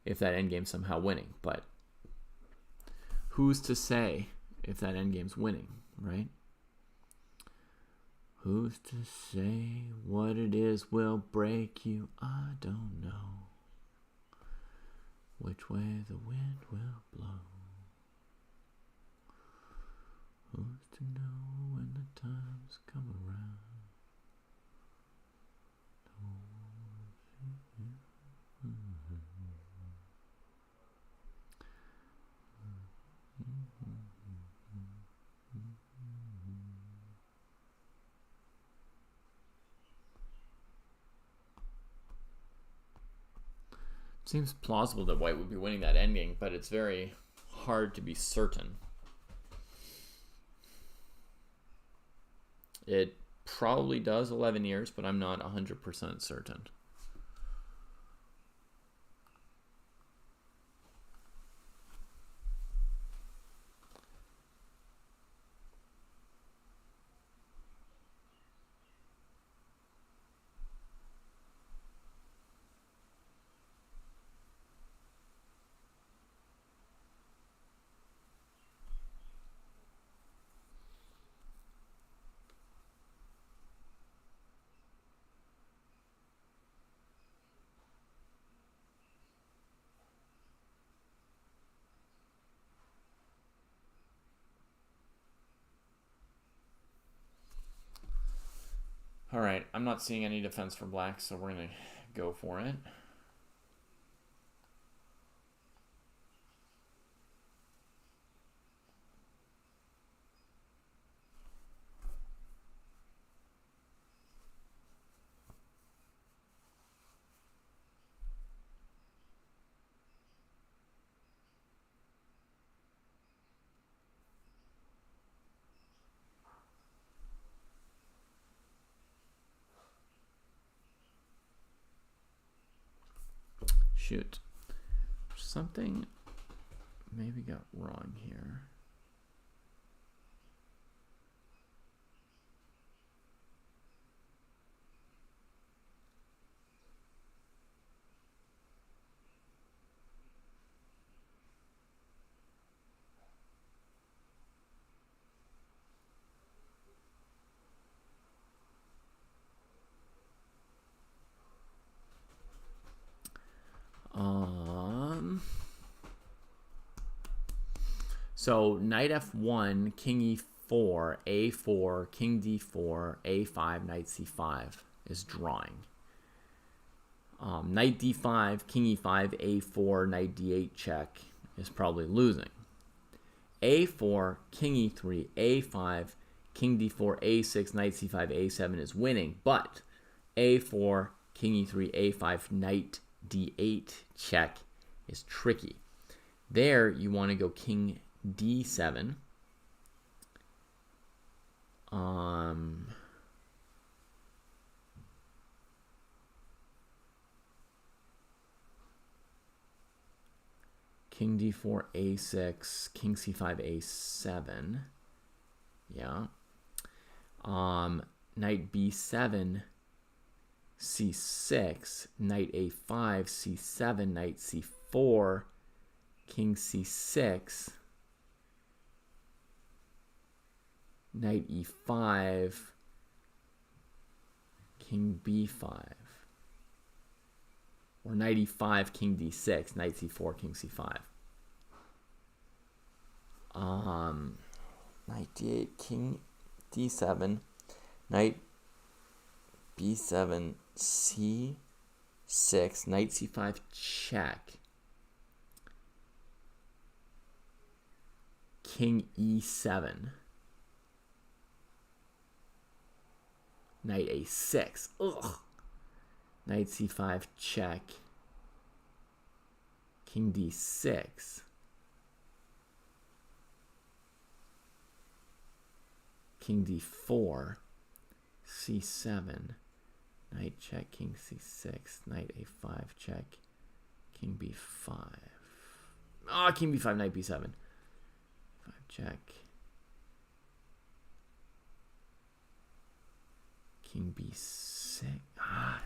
if that endgame's somehow winning. But who's to say if that endgame's winning, right? Who's to say what it is will break you? I don't know which way the wind will blow. Who's to know when the times come around? Seems plausible that white would be winning that endgame, but it's very hard to be certain. It probably does 11 years, but I'm not 100% certain. All right, I'm not seeing any defense for black, so we're going to go for it. Shoot. Something maybe got wrong here. So knight f1, king e4, a4, king d4, a5, knight c5 is drawing. Knight d5, king e5, a4, knight d8 check is probably losing. a4, king e3, a5, king d4, a6, knight c5, a7 is winning. But a4, king e3, a5, knight d8 check is tricky. There you want to go king d7. King d4, a6, king c5, a7. Yeah. Knight b7, c6, knight a5, c7, knight c4, king c6, knight e5, king b5, or knight e5, king d6, knight c4, king c5. Knight d8, king d7, knight b7, c6, knight c5 check, king e7, knight a6, ugh, knight c5 check, king d6, king d4, c7, knight check, king c6, knight a5 check, king b5. Ah, king b5, knight b7. 5 check. King b6. Ah.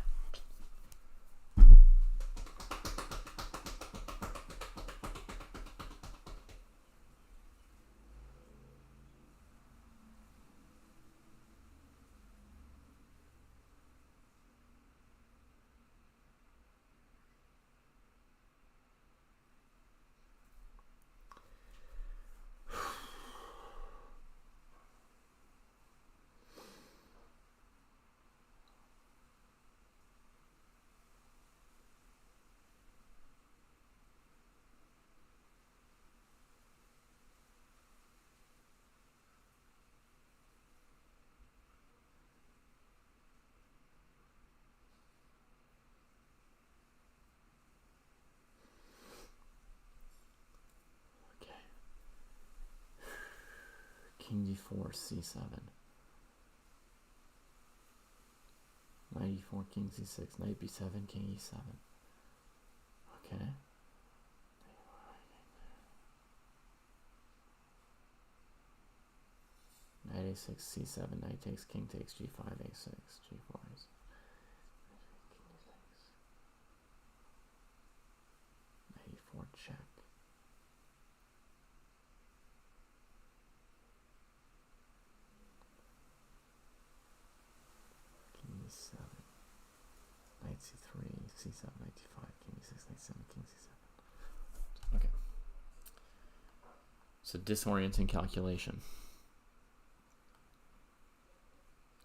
King d4, c7. Knight e4, king c6, knight b7, king e7. Okay. Knight a6, c7, knight takes, king takes, g5, a6, g4, a6. Knight e4 check. E7, knight c3, c7, knight d5, king e6, knight 7, king c7. Okay. So disorienting calculation.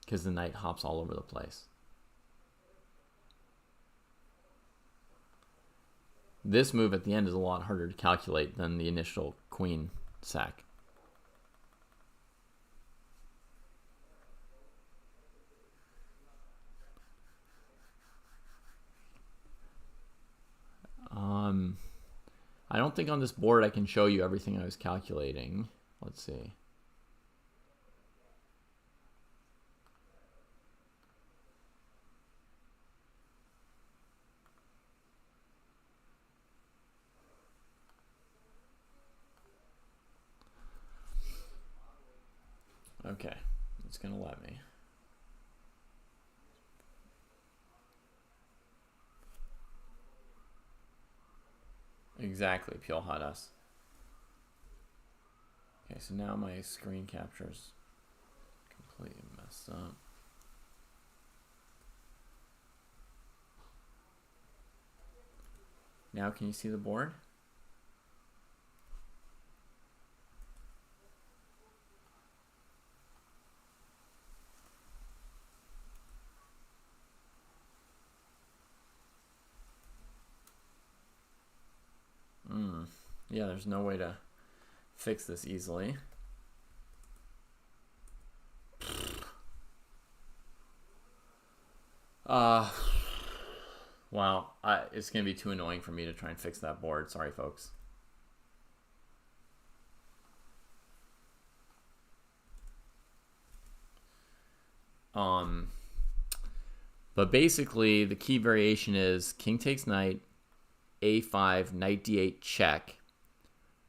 Because the knight hops all over the place. This move at the end is a lot harder to calculate than the initial queen sack. I don't think on this board I can show you everything I was calculating. Let's see. Okay, it's gonna let me. Exactly, Pulhadas. Okay, so now my screen capture's completely messed up. Now can you see the board? Yeah, there's no way to fix this easily. Wow, it's gonna be too annoying for me to try and fix that board. Sorry, folks. But basically the key variation is king takes knight, a5, knight d8 check.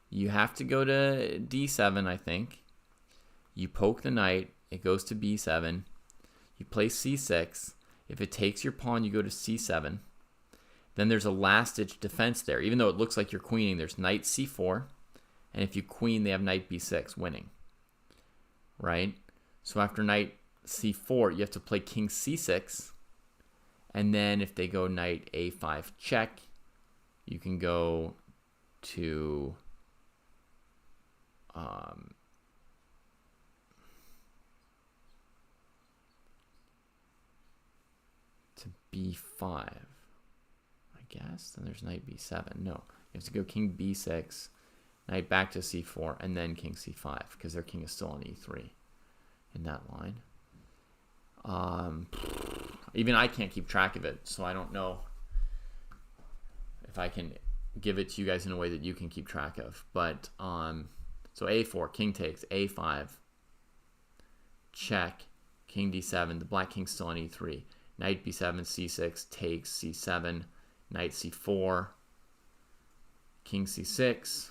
You have to go to d7, I think. You poke the knight, it goes to b7. You play c6. If it takes your pawn, you go to c7. Then there's a last-ditch defense there. Even though it looks like you're queening, there's knight c4. And if you queen, they have knight b6, winning. Right? So after knight c4, you have to play king c6. And then if they go knight a5 check, you can go to b5, I guess. Then there's knight b7. No, you have to go king b6, knight back to c4, and then king c5 because their king is still on e3 in that line. Even I can't keep track of it, so I don't know if I can give it to you guys in a way that you can keep track of. But so a4, king takes, a5, check, king d7. The black king's still on e3. Knight b7, c6, takes, c7, knight c4, king c6,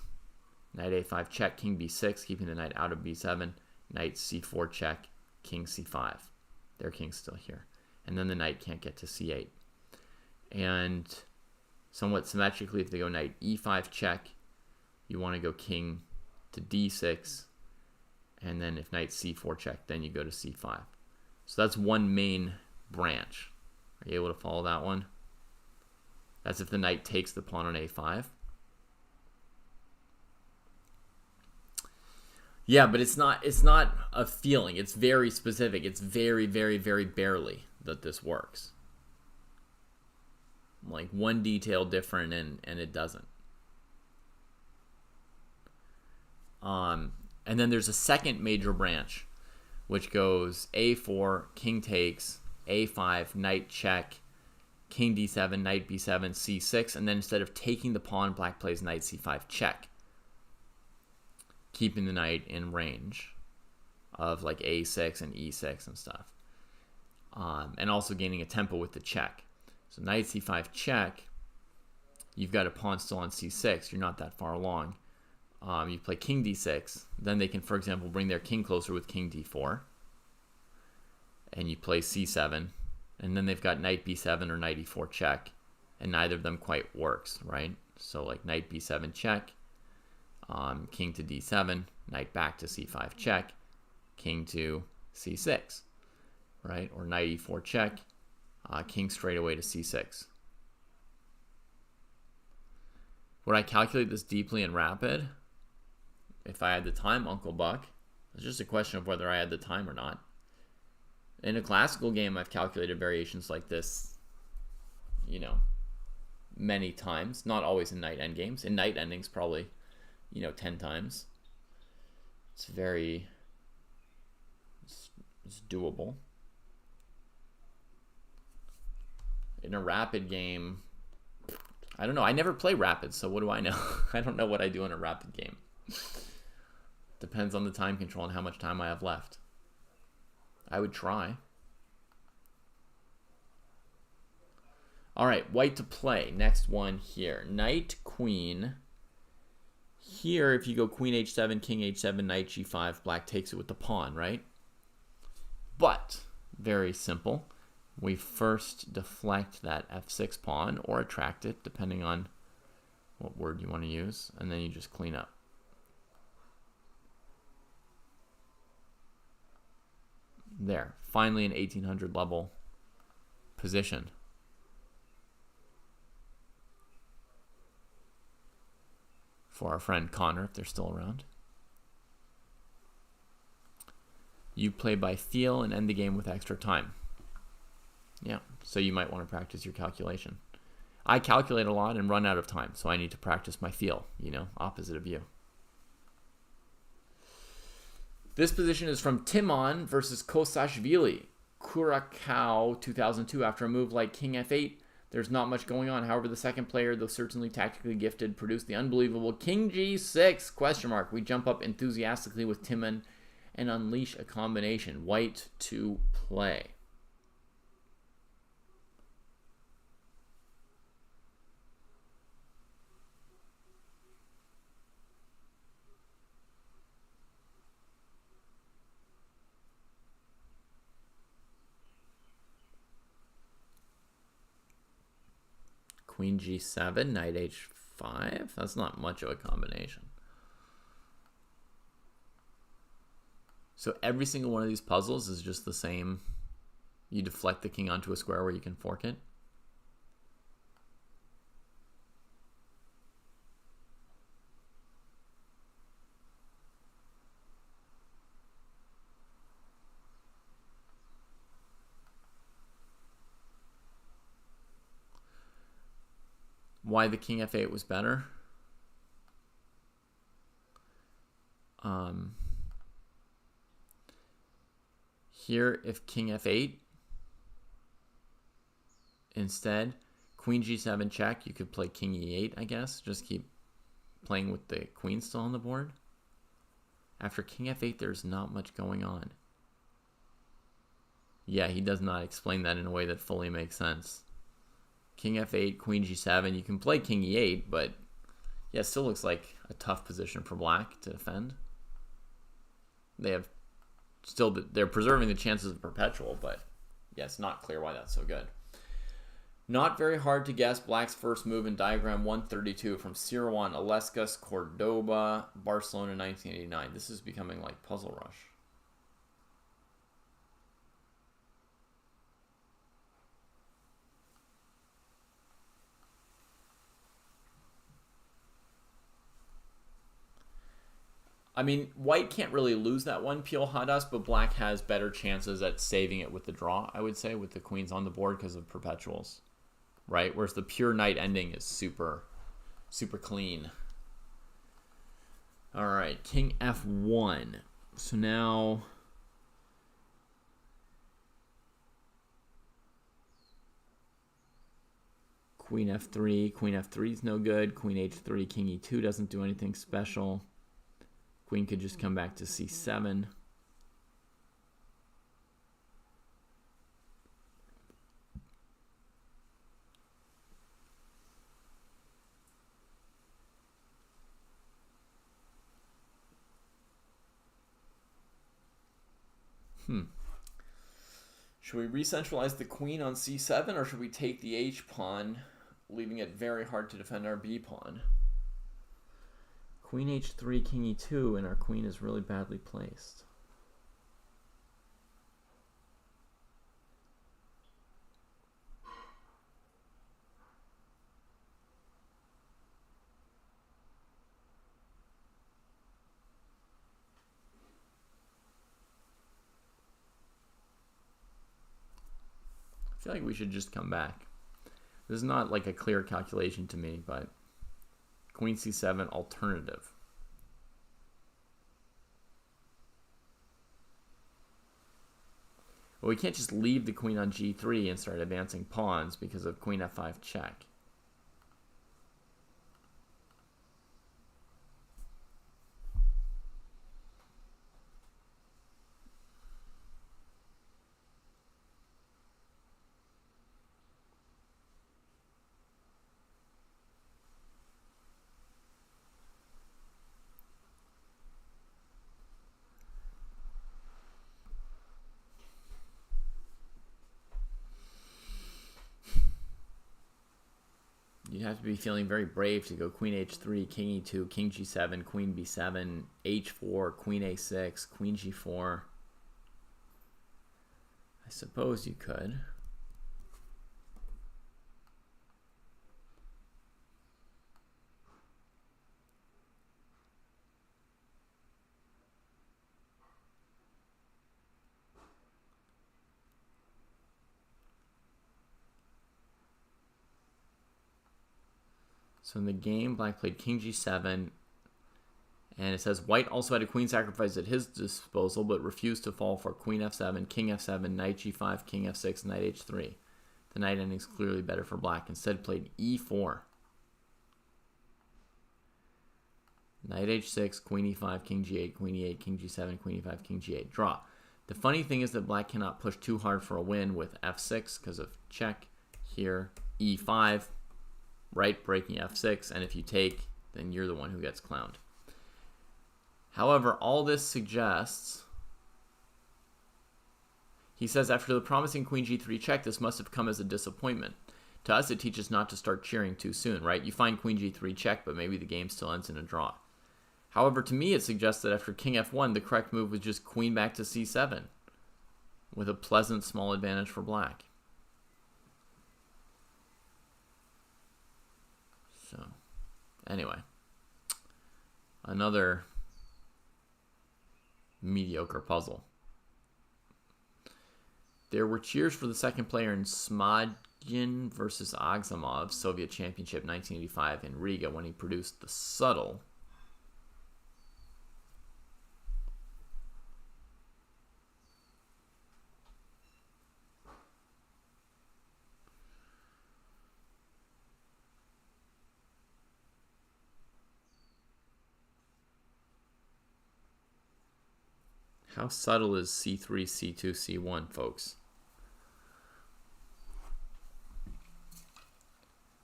knight a5 check, king b6, keeping the knight out of b7, knight c4 check, king c5. Their king's still here. And then the knight can't get to c8. And somewhat symmetrically, if they go knight e5 check, you want to go king to d6. And then if knight c4 check, then you go to c5. So that's one main branch. Are you able to follow that one? That's if the knight takes the pawn on a5. Yeah, but it's not a feeling. It's very specific. It's very, very, very barely that this works. Like one detail different and it doesn't. And then there's a second major branch, which goes a4, king takes, a5, knight check, king d7, knight b7, c6, and then instead of taking the pawn, black plays knight c5 check, keeping the knight in range of like a6 and e6 and stuff, and also gaining a tempo with the check. So knight c5 check, you've got a pawn still on c6, you're not that far along. You play king d6, then they can, for example, bring their king closer with king d4, and you play c7, and then they've got knight b7 or knight e4 check, and neither of them quite works, right? So like knight b7 check, king to d7, knight back to c5 check, king to c6, right? Or knight e4 check, king straight away to c6. Would I calculate this deeply and rapid? If I had the time, Uncle Buck. It's just a question of whether I had the time or not. In a classical game, I've calculated variations like this, you know, many times. Not always in knight endgames. In knight endings, probably, 10 times. It's it's doable. In a rapid game, I don't know. I never play rapid, so what do I know? I don't know what I do in a rapid game. Depends on the time control and how much time I have left. I would try. All right, white to play. Next one here. Knight, queen. Here, if you go queen h7, king h7, knight g5, black takes it with the pawn, right? But, very simple. We first deflect that f6 pawn or attract it, depending on what word you want to use, and then you just clean up. There, finally an 1800 level position. For our friend Connor, if they're still around. You play by feel and end the game with extra time. Yeah, so you might want to practice your calculation. I calculate a lot and run out of time, so I need to practice my feel, opposite of you. This position is from Timon versus Kosashvili. Curacao 2002. After a move like king f8, there's not much going on. However, the second player, though certainly tactically gifted, produced the unbelievable king g6, ? We jump up enthusiastically with Timon and unleash a combination. White to play. Queen g7, knight h5. That's not much of a combination. So every single one of these puzzles is just the same. You deflect the king onto a square where you can fork it. Why the king f8 was better? Here, if king f8, instead, queen g7 check, you could play king e8, I guess. Just keep playing with the queen still on the board. After king f8, there's not much going on. Yeah, he does not explain that in a way that fully makes sense. King f8, queen g7. You can play king e8, but yeah, it still looks like a tough position for black to defend. They're preserving the chances of perpetual, but yeah, it's not clear why that's so good. Not very hard to guess black's first move in diagram 132 from Sirwan Illescas, Cordoba, Barcelona, 1989. This is becoming like Puzzle Rush. I mean, white can't really lose that one, Peel Hadas, but black has better chances at saving it with the draw, I would say, with the queens on the board because of perpetuals, right? Whereas the pure knight ending is super, super clean. All right, king f1. So now queen f3. Queen f3 is no good. Queen h3, king e2 doesn't do anything special. Queen could just come back to c7. Should we re-centralize the queen on c7, or should we take the h pawn, leaving it very hard to defend our b pawn? Queen h3, king e2, and our queen is really badly placed. I feel like we should just come back. This is not like a clear calculation to me, but queen c7 alternative. Well, we can't just leave the queen on g3 and start advancing pawns because of queen f5 check. You'd have to be feeling very brave to go queen h3, king e2, king g7, queen b7, h4, queen a6, queen g4. I suppose you could. So in the game, black played king g7, and it says white also had a queen sacrifice at his disposal, but refused to fall for queen f7, king f7, knight g5, king f6, knight h3. The knight ending is clearly better for black. Instead played e4. Knight h6, queen e5, king g8, queen e8, king g7, queen e5, king g8. Draw. The funny thing is that black cannot push too hard for a win with f6 because of check. Here, e5. Right, breaking f6, and if you take, then you're the one who gets clowned. However, all this suggests, he says, after the promising queen g3 check, this must have come as a disappointment. To us, it teaches not to start cheering too soon, right? You find queen g3 check, but maybe the game still ends in a draw. However, to me, it suggests that after king f1, the correct move was just queen back to c7, with a pleasant small advantage for black. So, anyway, another mediocre puzzle. There were cheers for the second player in Smodgin versus Agzamov, Soviet Championship 1985 in Riga, when he produced the Subtle. How subtle is c3, c2, c1, folks?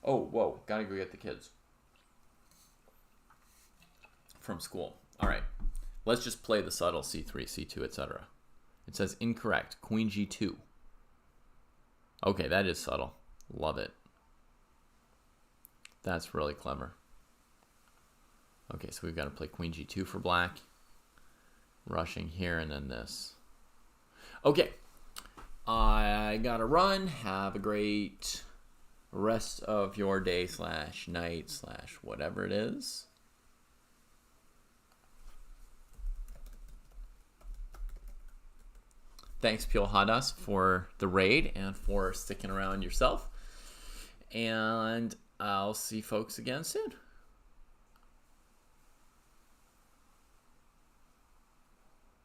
Oh, whoa. Gotta go get the kids from school. All right. Let's just play the subtle c3, c2, etc. It says incorrect. Queen g2. Okay, that is subtle. Love it. That's really clever. Okay, so we've got to play queen g2 for black. Rushing here and then this. Okay. I gotta run. Have a great rest of your day / night / whatever it is. Thanks, Pure Hadas, for the raid and for sticking around yourself. And I'll see folks again soon.